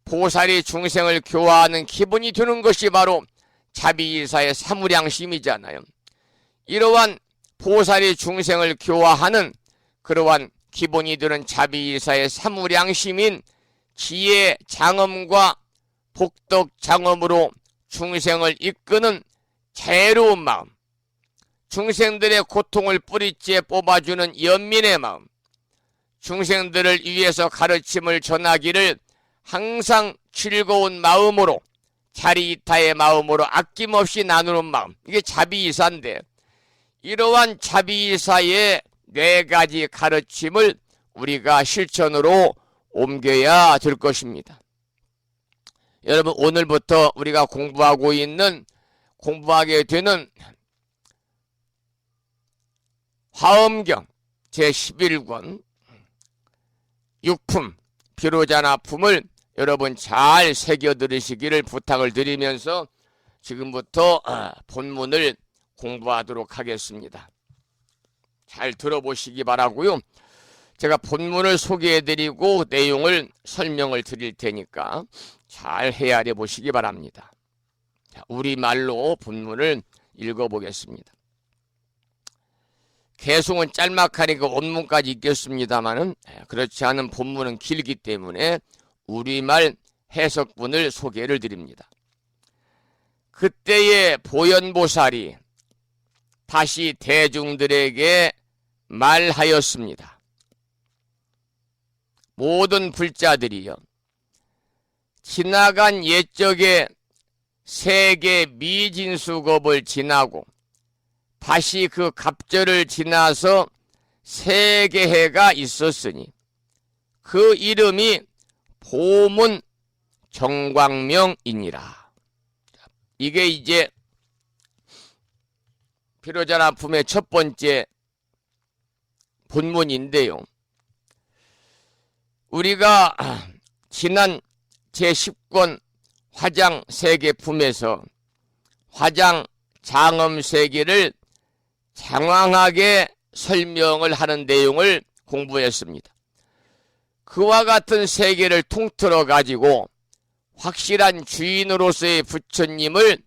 보살이 중생을 교화하는 기본이 되는 것이 바로 자비이사의 사무량심이잖아요. 이러한 보살이 중생을 교화하는 그러한 기본이 되는 자비이사의 사무량심인 지혜 장엄과 복덕 장엄으로 중생을 이끄는 자애로운 마음, 중생들의 고통을 뿌리째 뽑아주는 연민의 마음, 중생들을 위해서 가르침을 전하기를 항상 즐거운 마음으로, 자리이타의 마음으로 아낌없이 나누는 마음, 이게 자비이사인데, 이러한 자비이사의 4가지 가르침을 우리가 실천으로 옮겨야 될 것입니다. 여러분, 오늘부터 우리가 공부하게 되는 화엄경 제11권 6품 비로자나품을 여러분 잘 새겨 들으시기를 부탁을 드리면서 지금부터 본문을 공부하도록 하겠습니다. 잘 들어보시기 바라고요. 제가 본문을 소개해드리고 내용을 설명을 드릴 테니까 잘 헤아려 보시기 바랍니다. 우리말로 본문을 읽어보겠습니다. 개송은 짤막하니까 원문까지 읽겠습니다마는 그렇지 않은 본문은 길기 때문에 우리말 해석분을 소개를 드립니다. 그때의 보현보살이 다시 대중들에게 말하였습니다. 모든 불자들이여, 지나간 옛적의 세계 미진수겁을 지나고 다시 그 갑절을 지나서 세계해가 있었으니 그 이름이 보문 정광명이니라. 이게 이제 비로자나품의 첫 번째 본문인데요. 우리가 지난 제10권 화장 세계품에서 화장 장엄 세계를 장황하게 설명을 하는 내용을 공부했습니다. 그와 같은 세계를 통틀어 가지고 확실한 주인으로서의 부처님을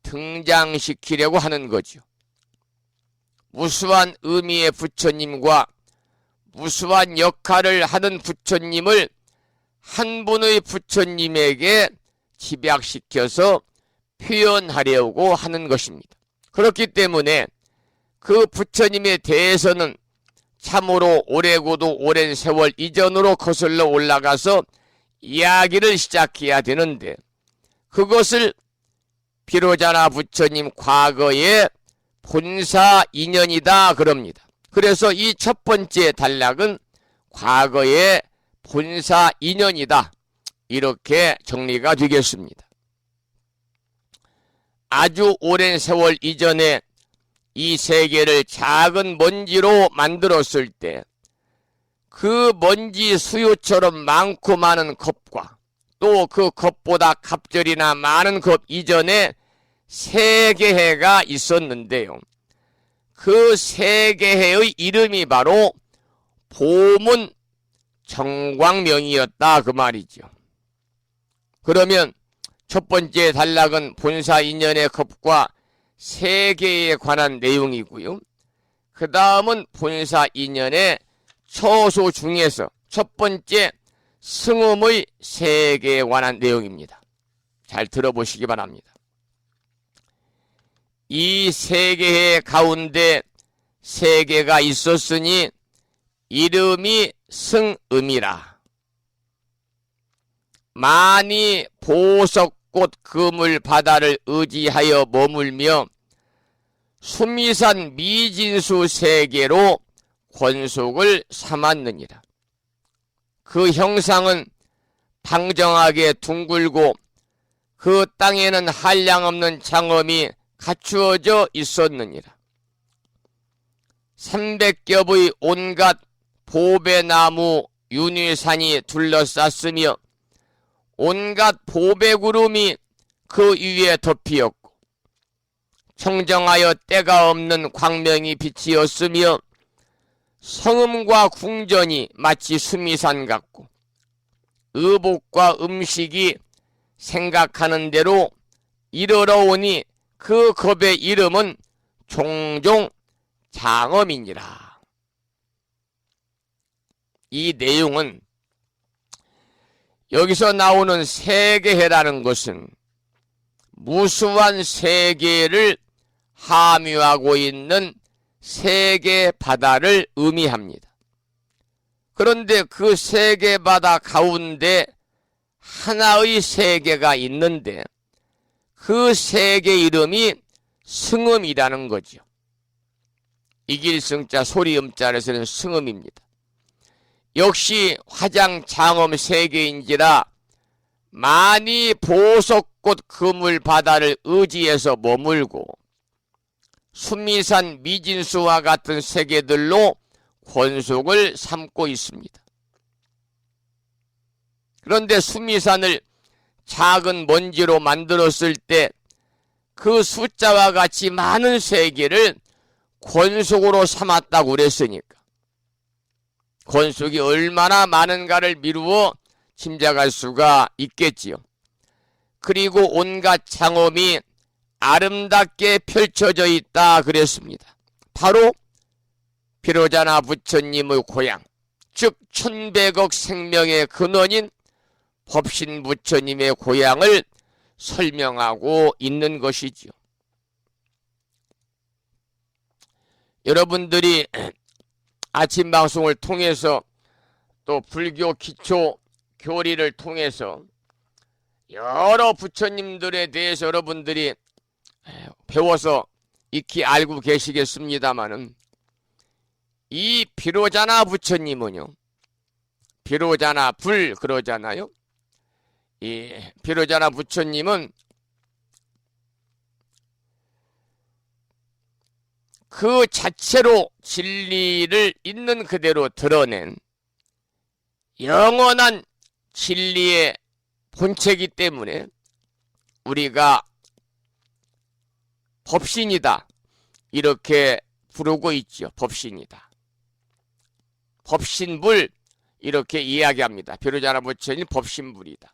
등장시키려고 하는 거죠. 무수한 의미의 부처님과 무수한 역할을 하는 부처님을 한 분의 부처님에게 집약시켜서 표현하려고 하는 것입니다. 그렇기 때문에 그 부처님에 대해서는 참으로 오래고도 오랜 세월 이전으로 거슬러 올라가서 이야기를 시작해야 되는데, 그것을 비로자나 부처님 과거의 본사 인연이다 그럽니다. 그래서 이 첫 번째 단락은 과거의 본사 인연이다, 이렇게 정리가 되겠습니다. 아주 오랜 세월 이전에 이 세계를 작은 먼지로 만들었을 때 그 먼지 수요처럼 많고 많은 겁과 또 그 겁보다 갑절이나 많은 겁 이전에 세계해가 있었는데요. 그 세계해의 이름이 바로 보문 정광명이었다 그 말이죠. 그러면 첫 번째 단락은 본사 인연의 겁과 세계에 관한 내용이고요. 그 다음은 본사 인연의 처소 중에서 첫 번째 승음의 세계에 관한 내용입니다. 잘 들어보시기 바랍니다. 이 세계의 가운데 세계가 있었으니 이름이 승음이라. 많이 보석꽃 그물 바다를 의지하여 머물며 수미산 미진수 세계로 권속을 삼았느니라. 그 형상은 방정하게 둥글고 그 땅에는 한량없는 장엄이 갖추어져 있었느니라. 300겹의 온갖 보배나무 윤회산이 둘러쌌으며 온갖 보배구름이 그 위에 덮이었고 청정하여 때가 없는 광명이 빛이었으며 성음과 궁전이 마치 수미산 같고 의복과 음식이 생각하는 대로 이르러 오니 그 겁의 이름은 종종 장엄이니라. 이 내용은 여기서 나오는 세계해라는 것은 무수한 세계를 함유하고 있는 세계 바다를 의미합니다. 그런데 그 세계 바다 가운데 하나의 세계가 있는데 그 세계 이름이 승음이라는 거죠. 이길승자 소리음자에서는 승음입니다. 역시 화장장엄 세계인지라 많이 보석꽃 그물 바다를 의지해서 머물고 수미산 미진수와 같은 세계들로 권속을 삼고 있습니다. 그런데 수미산을 작은 먼지로 만들었을 때 그 숫자와 같이 많은 세계를 권속으로 삼았다고 그랬으니까 권속이 얼마나 많은가를 미루어 짐작할 수가 있겠지요. 그리고 온갖 장엄이 아름답게 펼쳐져 있다 그랬습니다. 바로 비로자나 부처님의 고향, 즉 1100억 생명의 근원인 법신 부처님의 고향을 설명하고 있는 것이지요. 여러분들이 아침 방송을 통해서 또 불교 기초 교리를 통해서 여러 부처님들에 대해서 여러분들이 배워서 익히 알고 계시겠습니다마는 이 비로자나 부처님은요, 비로자나 불 그러잖아요. 이 비로자나 부처님은 그 자체로 진리를 있는 그대로 드러낸 영원한 진리의 본체이기 때문에 우리가 법신이다 이렇게 부르고 있죠. 법신이다. 법신불 이렇게 이야기합니다. 비로자나 부처님 법신불이다.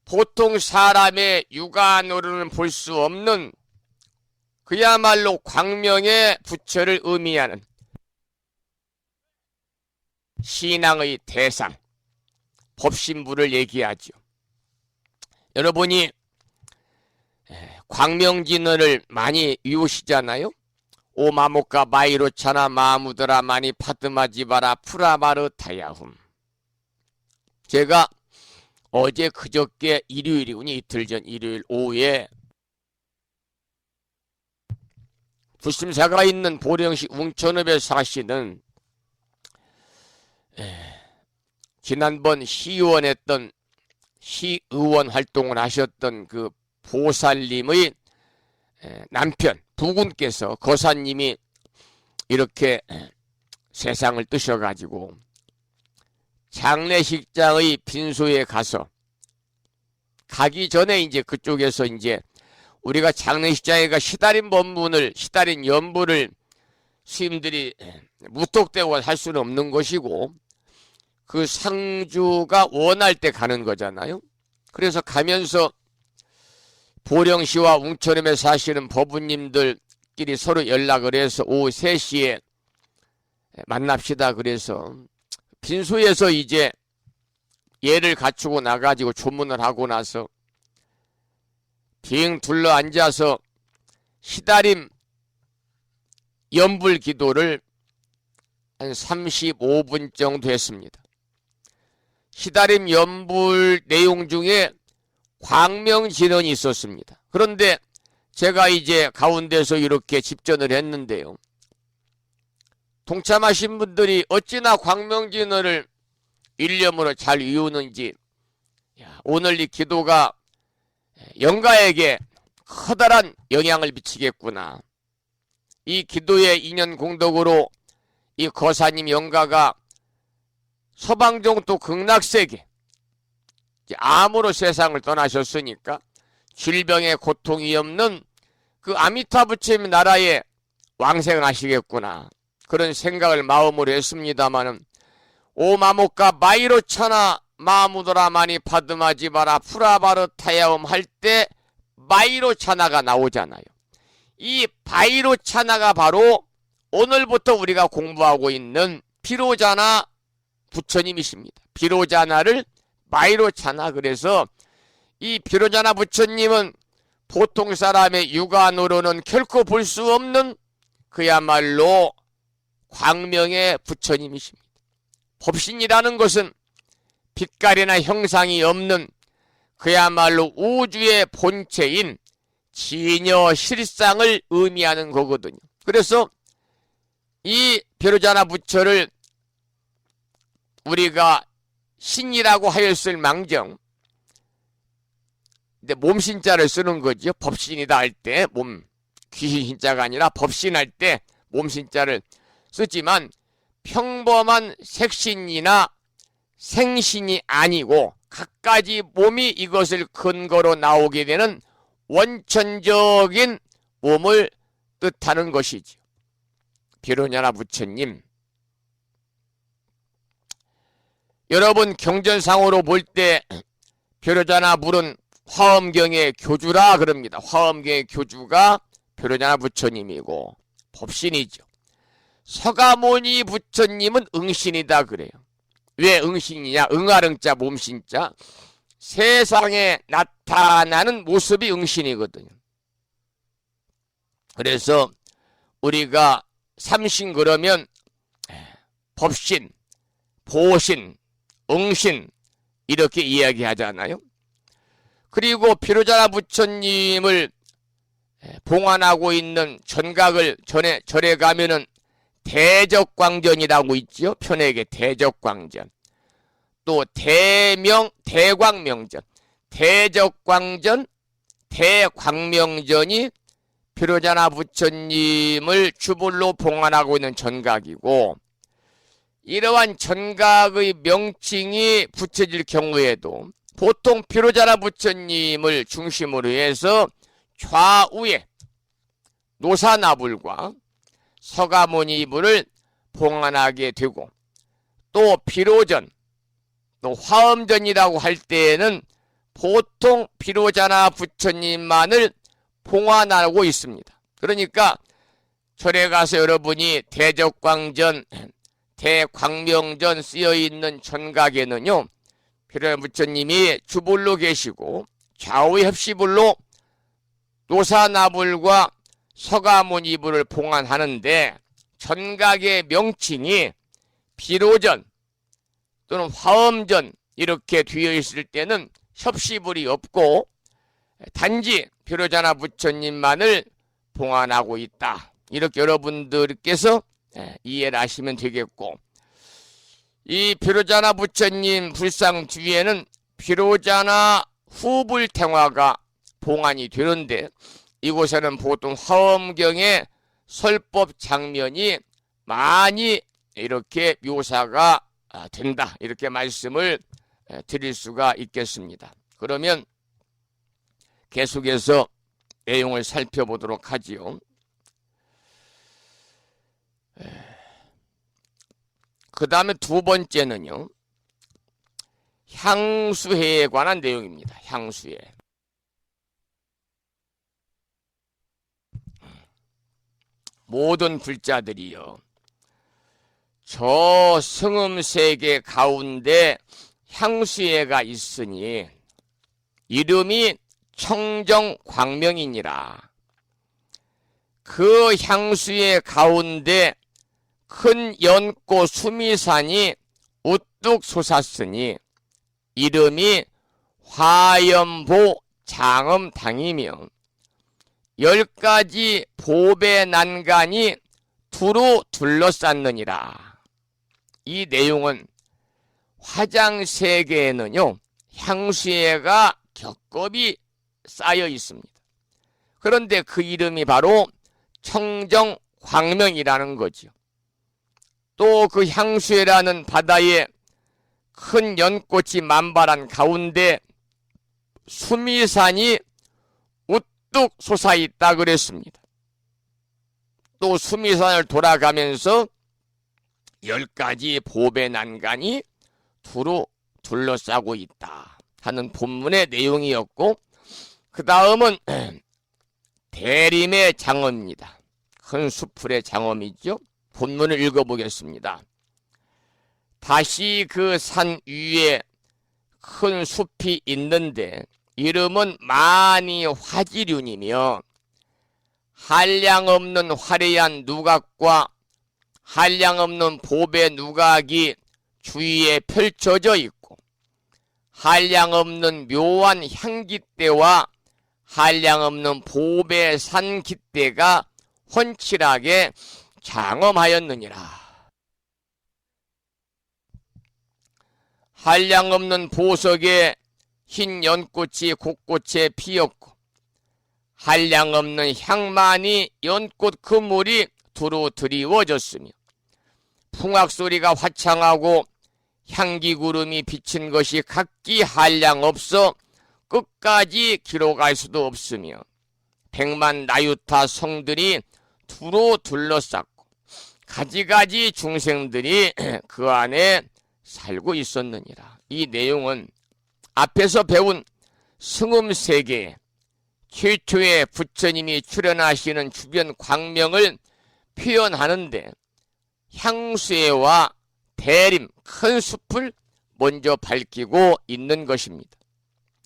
보통 사람의 육안으로는 볼 수 없는 그야말로 광명의 부처를 의미하는 신앙의 대상 법신불을 얘기하죠. 여러분이 광명진언을 많이 외우시잖아요. 오마모카 마이로차나 마무드라 마니 파드마지바라 프라마르 타야훔. 제가 어제 그저께 일요일이군요. 이틀 전 일요일 오후에 부심사가 있는 보령시 웅천읍에 사시는 지난번 시의원 활동을 하셨던 그 보살님의 남편 부군께서 거사님이 이렇게 세상을 뜨셔가지고 장례식장의 빈소에 가기 전에 이제 그쪽에서 이제 우리가 장례식장에 시달린 연부를 스님들이 무턱대고 할 수는 없는 것이고 그 상주가 원할 때 가는 거잖아요. 그래서 가면서 보령시와 웅천읍에 사시는 법부님들끼리 서로 연락을 해서 오후 3시에 만납시다. 그래서 빈소에서 이제 예를 갖추고 나가지고 조문을 하고 나서 빙 둘러 앉아서 시다림 연불 기도를 한 35분 정도 했습니다. 시다림 연불 내용 중에 광명진언이 있었습니다. 그런데 제가 이제 가운데서 이렇게 집전을 했는데요. 동참하신 분들이 어찌나 광명진언을 일념으로 잘 이루는지 오늘 이 기도가 영가에게 커다란 영향을 미치겠구나. 이 기도의 인연 공덕으로 이 거사님 영가가 서방종도 극락세계 암으로 세상을 떠나셨으니까 질병의 고통이 없는 그 아미타 부처님 나라에 왕생하시겠구나. 그런 생각을 마음으로 했습니다마는 오마모카 마이로차나 마무도라 마니 파드마지 마라 프라바르타야옴 할 때 마이로차나가 나오잖아요. 이 바이로차나가 바로 오늘부터 우리가 공부하고 있는 비로자나 부처님이십니다. 비로자나를 마이로차나. 그래서 이 비로자나 부처님은 보통 사람의 육안으로는 결코 볼 수 없는 그야말로 광명의 부처님이십니다. 법신이라는 것은 빛깔이나 형상이 없는 그야말로 우주의 본체인 진여 실상을 의미하는 거거든요. 그래서 이 비로자나 부처를 우리가 신이라고 하였을 망정, 근데 몸신자를 쓰는 거죠. 법신이다 할 때 귀신 신자가 아니라 법신할 때 몸신자를 쓰지만 평범한 색신이나 생신이 아니고 갖가지 몸이 이것을 근거로 나오게 되는 원천적인 몸을 뜻하는 것이죠. 비로자나 부처님, 여러분 경전상으로 볼 때 비로자나 물은 화엄경의 교주라 그럽니다. 화엄경의 교주가 비로자나 부처님이고 법신이죠. 서가모니 부처님은 응신이다 그래요. 왜 응신이냐? 응아릉자 몸신자. 세상에 나타나는 모습이 응신이거든요. 그래서 우리가 삼신 그러면 법신, 보신, 응신 이렇게 이야기하잖아요. 그리고 비로자나 부처님을 봉안하고 있는 전각을 절에 가면은 대적광전이라고 있죠. 편에게 대적광전. 또 대광명전. 대적광전, 대광명전이 비로자나 부처님을 주불로 봉안하고 있는 전각이고, 이러한 전각의 명칭이 붙여질 경우에도 보통 비로자나 부처님을 중심으로 해서 좌우에 노사나불과 서가모니불을 봉안하게 되고, 또 비로전, 또 화엄전이라고 할 때에는 보통 비로자나 부처님만을 봉안하고 있습니다. 그러니까 절에 가서 여러분이 대적광전, 대광명전 쓰여있는 전각에는요, 비로자나 부처님이 주불로 계시고 좌우 협시불로 노사나불과 서가모니불을 봉안하는데, 전각의 명칭이 비로전 또는 화엄전 이렇게 되어 있을 때는 협시불이 없고 단지 비로자나 부처님만을 봉안하고 있다. 이렇게 여러분들께서 이해를 하시면 되겠고, 이 비로자나 부처님 불상 뒤에는 비로자나 후불탱화가 봉안이 되는데, 이곳에는 보통 화엄경의 설법 장면이 많이 이렇게 묘사가 된다, 이렇게 말씀을 드릴 수가 있겠습니다. 그러면 계속해서 내용을 살펴보도록 하지요. 그 다음에 두 번째는요, 향수회에 관한 내용입니다. 향수회. 모든 불자들이요, 저 성음세계 가운데 향수회가 있으니 이름이 청정광명이니라. 그 향수회 가운데 큰 연꽃 수미산이 우뚝 솟았으니 이름이 화염보 장엄당이며 10가지 보배 난간이 두루 둘러쌌느니라. 이 내용은 화장세계에는요, 향수회가 겹겹이 쌓여 있습니다. 그런데 그 이름이 바로 청정광명이라는 거죠. 또 그 향수회라는 바다에 큰 연꽃이 만발한 가운데 수미산이 우뚝 솟아있다 그랬습니다. 또 수미산을 돌아가면서 10가지 보배 난간이 두루 둘러싸고 있다 하는 본문의 내용이었고, 그 다음은 대림의 장엄입니다. 큰 수풀의 장엄이죠. 본문을 읽어보겠습니다. 다시 그 산 위에 큰 숲이 있는데 이름은 많이 화지륜이며 한량없는 화려한 누각과 한량없는 보배 누각이 주위에 펼쳐져 있고 한량없는 묘한 향깃대와 한량없는 보배 산깃대가 훤칠하게 장엄하였느니라. 한량없는 보석에 흰 연꽃이 곳곳에 피었고 한량없는 향만이 연꽃 그물이 두루 드리워졌으며 풍악소리가 화창하고 향기구름이 비친 것이 각기 한량없어 끝까지 기록할 수도 없으며 100만 나유타 성들이 두루 둘러쌌고 가지가지 중생들이 그 안에 살고 있었느니라. 이 내용은 앞에서 배운 승음세계에 최초의 부처님이 출현하시는 주변 광명을 표현하는데 향수회와 대림, 큰 숲을 먼저 밝히고 있는 것입니다.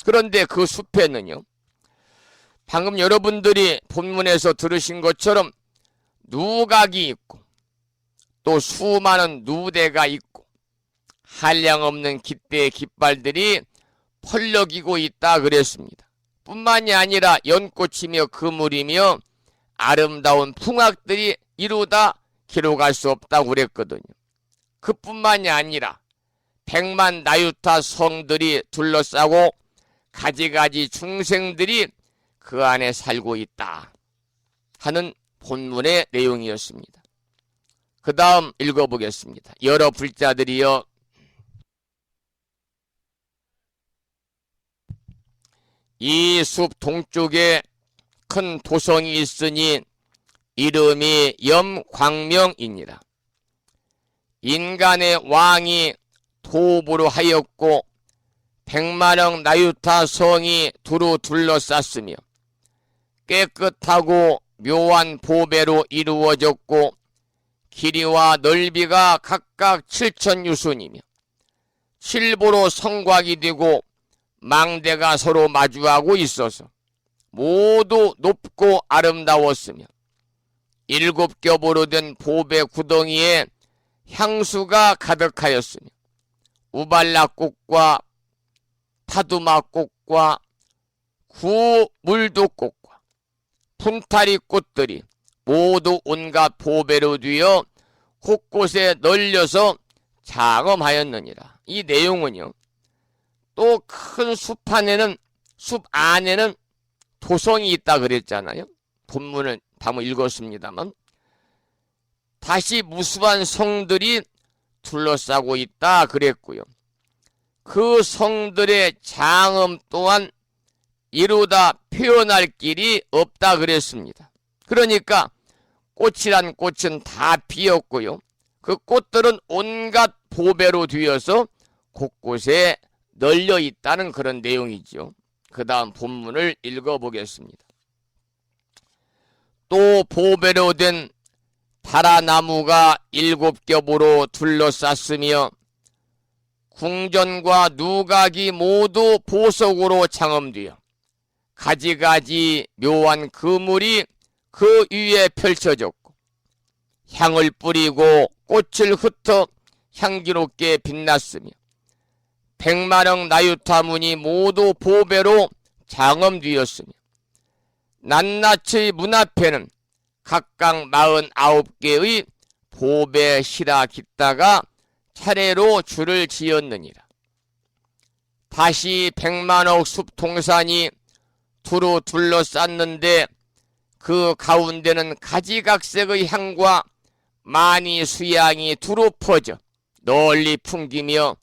그런데 그 숲에는요, 방금 여러분들이 본문에서 들으신 것처럼 누각이 있고 또 수많은 누대가 있고 한량없는 깃대의 깃발들이 펄럭이고 있다 그랬습니다. 뿐만이 아니라 연꽃이며 그물이며 아름다운 풍악들이 이루다 기록할 수 없다고 그랬거든요. 그뿐만이 아니라 100만 나유타 성들이 둘러싸고 가지가지 중생들이 그 안에 살고 있다 하는 본문의 내용이었습니다. 그 다음 읽어보겠습니다. 여러 불자들이여 이 숲 동쪽에 큰 도성이 있으니 이름이 염광명이니라. 인간의 왕이 도부로 하였고 100만억 나유타 성이 두루 둘러쌌으며 깨끗하고 묘한 보배로 이루어졌고 길이와 넓이가 각각 7,000유순이며 칠보로 성곽이 되고 망대가 서로 마주하고 있어서 모두 높고 아름다웠으며 7겹으로 된 보배 구덩이에 향수가 가득하였으며 우발라꽃과 파두마꽃과 구물도꽃과 품타리꽃들이 모두 온갖 보배로 되어 곳곳에 널려서 장엄하였느니라. 이 내용은요, 또 큰 숲 안에는 도성이 있다 그랬잖아요. 본문을 방금 읽었습니다만, 다시 무수한 성들이 둘러싸고 있다 그랬고요. 그 성들의 장엄 또한 이루다 표현할 길이 없다 그랬습니다. 그러니까 꽃이란 꽃은 다 피었고요. 그 꽃들은 온갖 보배로 뒤어서 곳곳에 널려 있다는 그런 내용이죠. 그 다음 본문을 읽어보겠습니다. 또 보배로 된 다라나무가 7겹으로 둘러쌌으며 궁전과 누각이 모두 보석으로 장엄되어 가지가지 묘한 그물이 그 위에 펼쳐졌고 향을 뿌리고 꽃을 흩어 향기롭게 빛났으며 100마력 나유타문이 모두 보배로 장엄되었으며 낱낱의 문 앞에는 각각 49개의 보배 실화 깃다가 차례로 줄을 지었느니라. 다시 100만억 숲 동산이 두루 둘러쌌는데 그 가운데는 가지각색의 향과 많이 수양이 두루 퍼져 널리 풍기며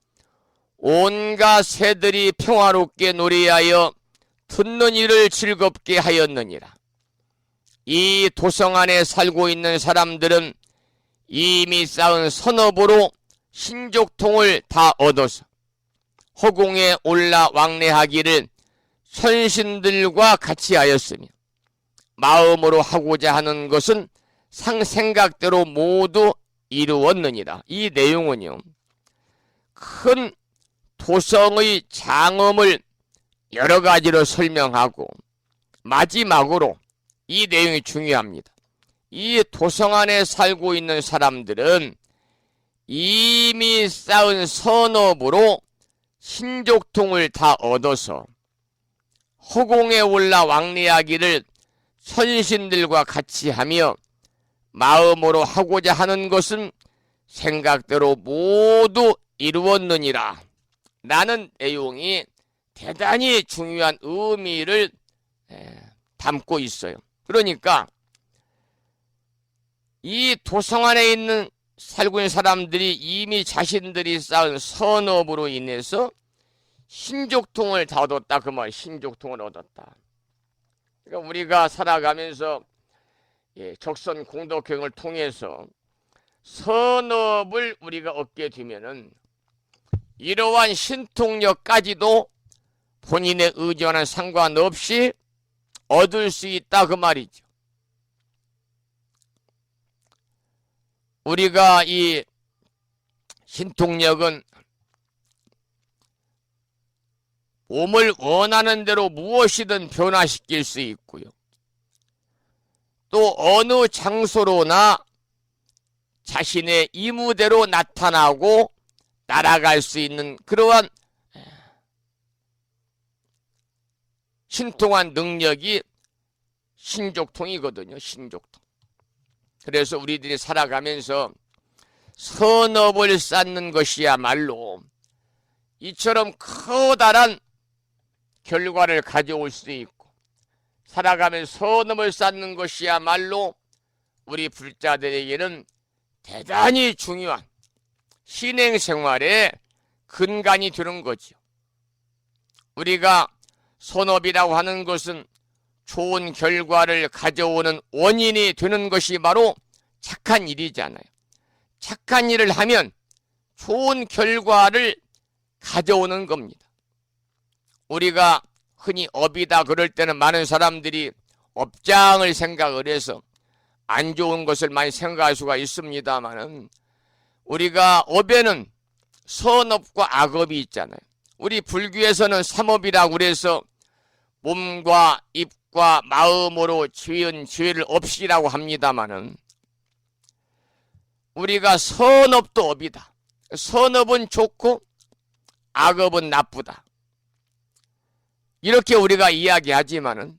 온갖 새들이 평화롭게 노래하여 듣는 이를 즐겁게 하였느니라. 이 도성 안에 살고 있는 사람들은 이미 쌓은 선업으로 신족통을 다 얻어서 허공에 올라 왕래하기를 선신들과 같이 하였으며 마음으로 하고자 하는 것은 생각대로 모두 이루었느니라. 이 내용은요, 큰 도성의 장엄을 여러 가지로 설명하고 마지막으로 이 내용이 중요합니다. 이 도성 안에 살고 있는 사람들은 이미 쌓은 선업으로 신족통을 다 얻어서 허공에 올라 왕래하기를 선신들과 같이 하며 마음으로 하고자 하는 것은 생각대로 모두 이루었느니라. 라는 내용이 대단히 중요한 의미를 담고 있어요. 그러니까 이 도성 안에 살고 있는 사람들이 이미 자신들이 쌓은 선업으로 인해서 신족통을 다 얻었다. 그 말, 신족통을 얻었다. 그러니까 우리가 살아가면서 적선 공덕행을 통해서 선업을 우리가 얻게 되면은 이러한 신통력까지도 본인의 의지와는 상관없이 얻을 수 있다 그 말이죠. 우리가 이 신통력은 몸을 원하는 대로 무엇이든 변화시킬 수 있고요. 또 어느 장소로나 자신의 임무대로 나타나고 날아갈 수 있는 그러한 신통한 능력이 신족통이거든요. 신족통. 그래서 우리들이 살아가면서 선업을 쌓는 것이야말로 이처럼 커다란 결과를 가져올 수 있고, 살아가면서 선업을 쌓는 것이야말로 우리 불자들에게는 대단히 중요한 신행생활의 근간이 되는 거죠. 우리가 선업이라고 하는 것은 좋은 결과를 가져오는 원인이 되는 것이 바로 착한 일이잖아요. 착한 일을 하면 좋은 결과를 가져오는 겁니다. 우리가 흔히 업이다 그럴 때는 많은 사람들이 업장을 생각을 해서 안 좋은 것을 많이 생각할 수가 있습니다만은, 우리가 업에는 선업과 악업이 있잖아요. 우리 불교에서는 삼업이라고 그래서 몸과 입과 마음으로 지은 죄를 없이라고 합니다마는, 우리가 선업도 업이다. 선업은 좋고 악업은 나쁘다. 이렇게 우리가 이야기하지만은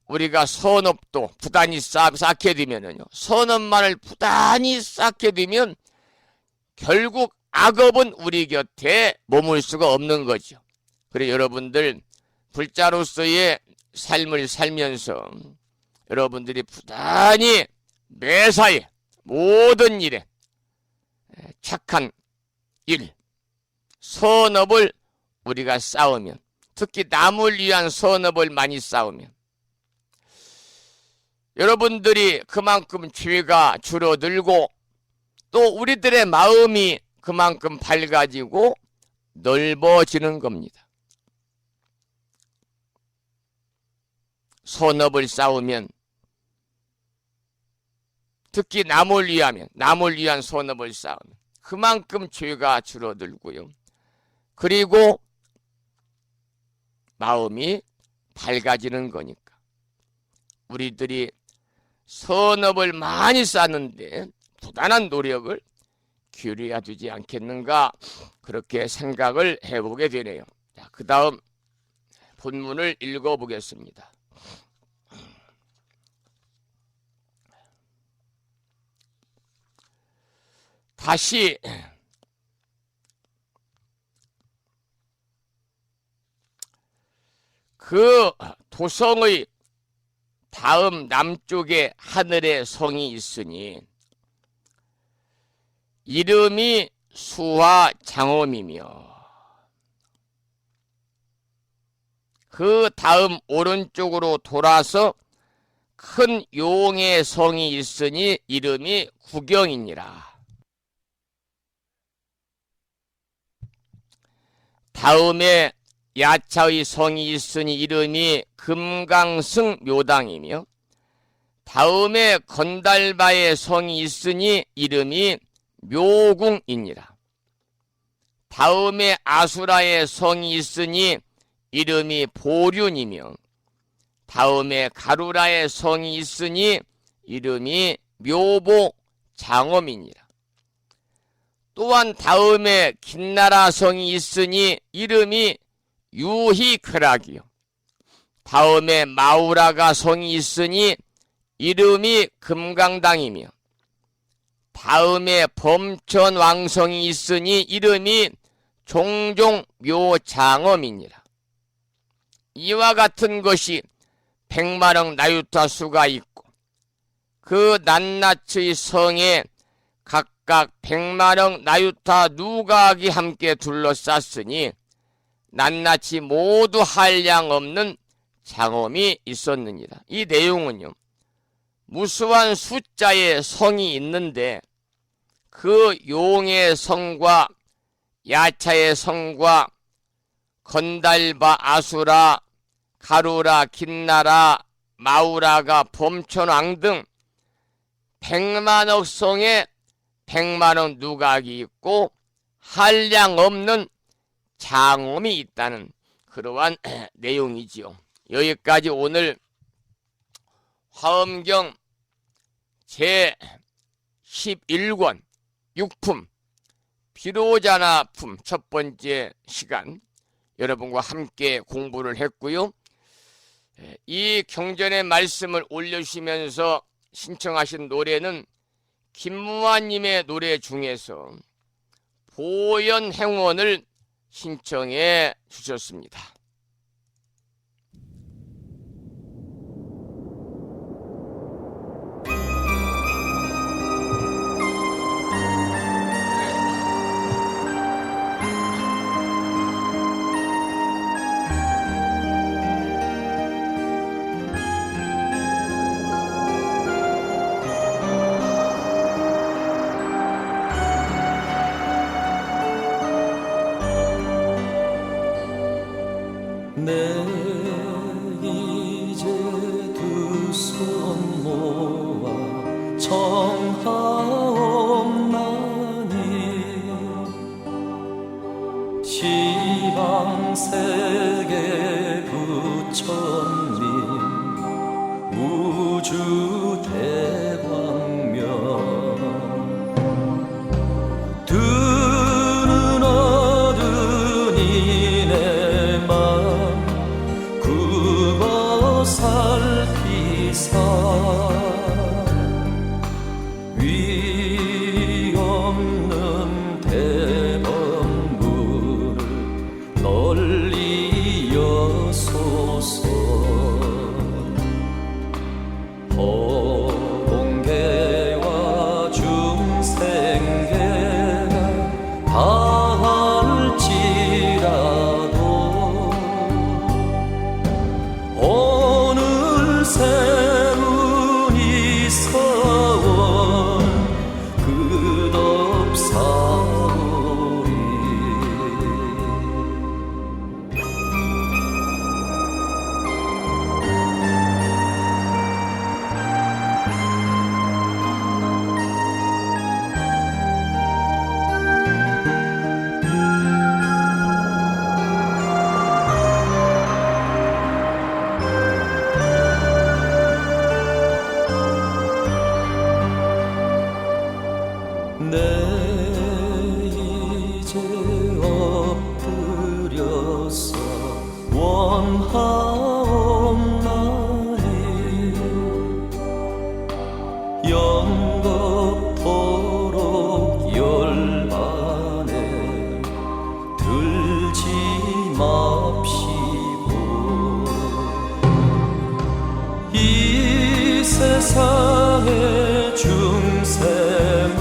우리가 선업도 부단히 쌓게 되면은요, 선업만을 부단히 쌓게 되면 결국 악업은 우리 곁에 머물 수가 없는 거죠. 그래서 여러분들 불자로서의 삶을 살면서 여러분들이 부단히 매사에 모든 일에 착한 일, 선업을 우리가 쌓으면, 특히 남을 위한 선업을 많이 쌓으면 여러분들이 그만큼 죄가 줄어들고 또 우리들의 마음이 그만큼 밝아지고 넓어지는 겁니다. 선업을 쌓으면, 특히 남을 위한 선업을 쌓으면 그만큼 죄가 줄어들고요. 그리고 마음이 밝아지는 거니까 우리들이 선업을 많이 쌓는데 부단한 노력을 기울여야 되지 않겠는가, 그렇게 생각을 해보게 되네요. 자, 그 다음 본문을 읽어보겠습니다. 다시 그 도성의 다음 남쪽에 하늘의 성이 있으니 이름이 수화장엄이며 그 다음 오른쪽으로 돌아서 큰 용의 성이 있으니 이름이 구경이니라. 다음에 야차의 성이 있으니 이름이 금강승 묘당이며 다음에 건달바의 성이 있으니 이름이 묘궁이니라. 다음에 아수라의 성이 있으니 이름이 보륜이며 다음에 가루라의 성이 있으니 이름이 묘보장엄이니라. 또한 다음에 긴나라 성이 있으니 이름이 유희쾌락이요. 다음에 마우라가 성이 있으니 이름이 금강당이며 다음에 범천왕성이 있으니 이름이 종종묘장엄이니라. 이와 같은 것이 백마릉 나유타수가 있고 그 낱낱의 성에 각각 백마릉 나유타 누각이 함께 둘러쌌으니 낱낱이 모두 한량 없는 장엄이 있었느니라. 이 내용은요, 무수한 숫자의 성이 있는데 그 용의 성과 야차의 성과 건달바, 아수라, 가루라, 긴나라, 마우라가, 범천왕 등 100만억 성에 100만억 누각이 있고 한량 없는 장엄이 있다는 그러한 내용이지요. 여기까지 오늘 화엄경 제11권 6품 비로자나품 첫 번째 시간 여러분과 함께 공부를 했고요. 이 경전의 말씀을 올려주시면서 신청하신 노래는 김무환님의 노래 중에서 보현행원을 신청해 주셨습니다. 피사 위 없는 대범문을 널리 여소서 허공계와 중생계가 다할지라도 오늘 새운이 서원 끝없사오리 내 이제 엎드려서 원하옵나니 영겁토록 열반에 들지 맙시고 이 세상의 중생을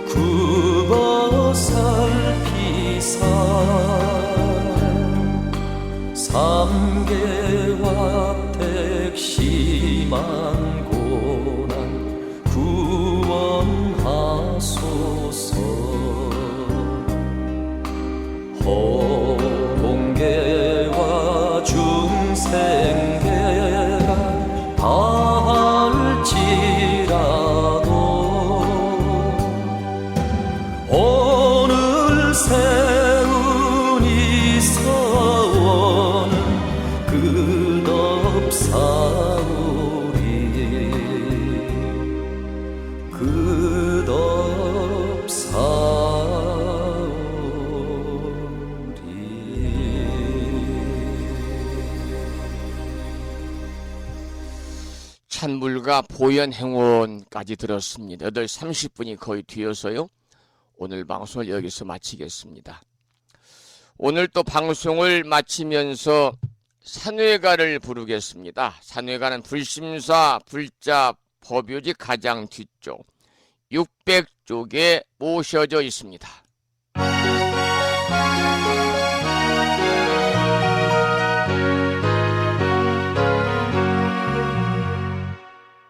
굽어 살피사 삼계와 택심한 고난 구원하소서 허공계와 중생계가 다할지라도 오늘 새운이 서원은 끝없사오리 찬물과 보현행원까지 들었습니다. 8시 30분이 거의 뒤어서요. 오늘 방송을 여기서 마치겠습니다. 오늘 또 방송을 마치면서 산회가를 부르겠습니다. 산회가는 불심사 불자 법요지 가장 뒤쪽 600쪽에 모셔져 있습니다.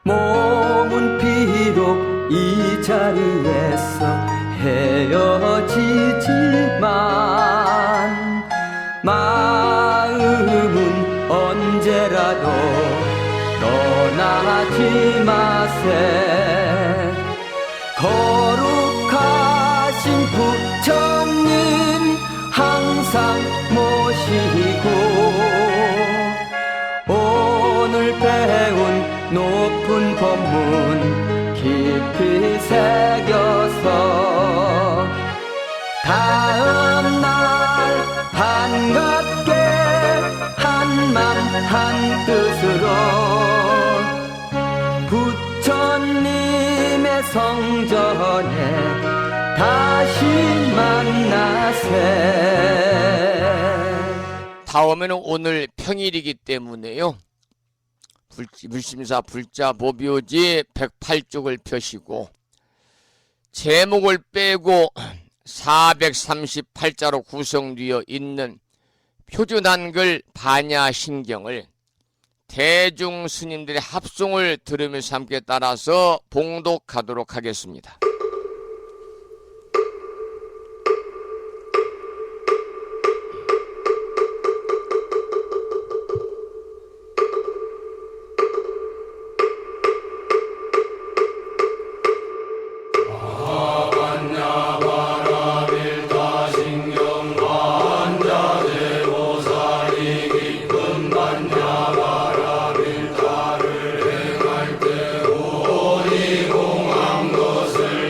몸은 비록 이 자리에서 헤어지지만 마음은 언제라도 떠나지 마세. 거룩하신 부처님 항상 모시고 오늘 배운 높은 법문 깊이 새겨서 다음날 반갑게 한맘 한뜻으로 부처님의 성전에 다시 만나세. 다음에는 오늘 평일이기 때문에요. 불심사 불자 법요지 108쪽을 펴시고 제목을 빼고 438자로 구성되어 있는 표준한글 반야신경을 대중 스님들의 합송을 들으면서 함께 따라서 봉독하도록 하겠습니다. 것을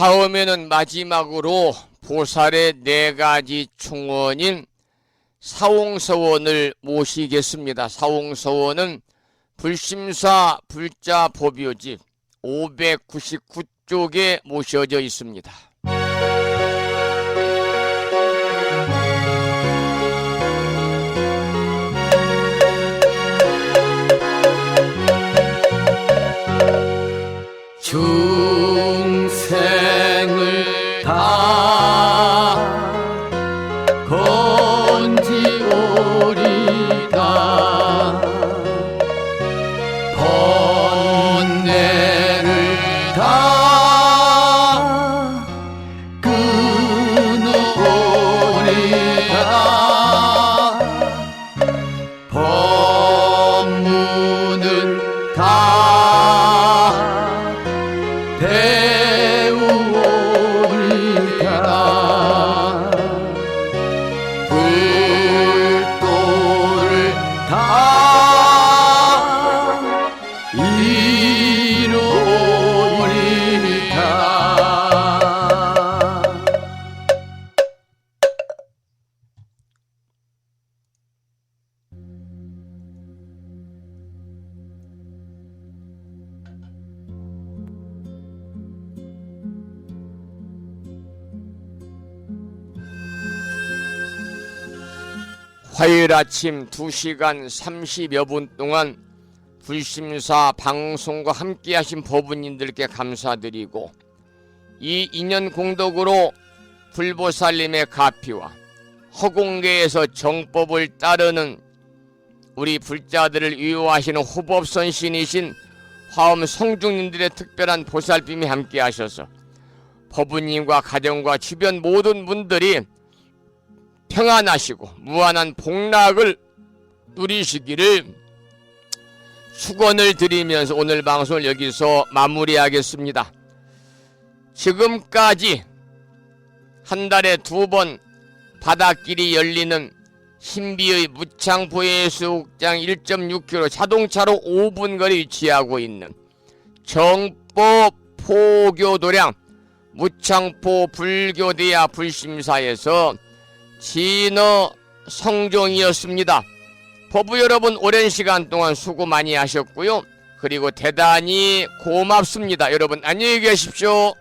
다음에는 마지막으로 보살의 4가지 충원인 사홍서원을 모시겠습니다. 사홍서원은 불심사 불자 법요집 599쪽에 모셔져 있습니다. 중생을 다 건지오리다 번뇌를 다 끊어오리다 법문은 다 배우오리다 불도를 다 이루오리다 화요일 아침 2시간 30여 분 동안 불심사 방송과 함께 하신 법우님들께 감사드리고, 이 인연 공덕으로 불보살님의 가피와 허공계에서 정법을 따르는 우리 불자들을 위로하시는 호법선신이신 화엄 성중님들의 특별한 보살핌이 함께 하셔서 법우님과 가정과 주변 모든 분들이 평안하시고 무한한 복락을 누리시기를 축원을 드리면서 오늘 방송을 여기서 마무리하겠습니다. 지금까지 한 달에 2번 바닷길이 열리는 신비의 무창포해수욕장 1.6km 자동차로 5분 거리 위치하고 있는 정법 포교도량 무창포 불교대야 불심사에서 진어 성종이었습니다. 법부 여러분, 오랜 시간 동안 수고 많이 하셨고요. 그리고 대단히 고맙습니다. 여러분 안녕히 계십시오.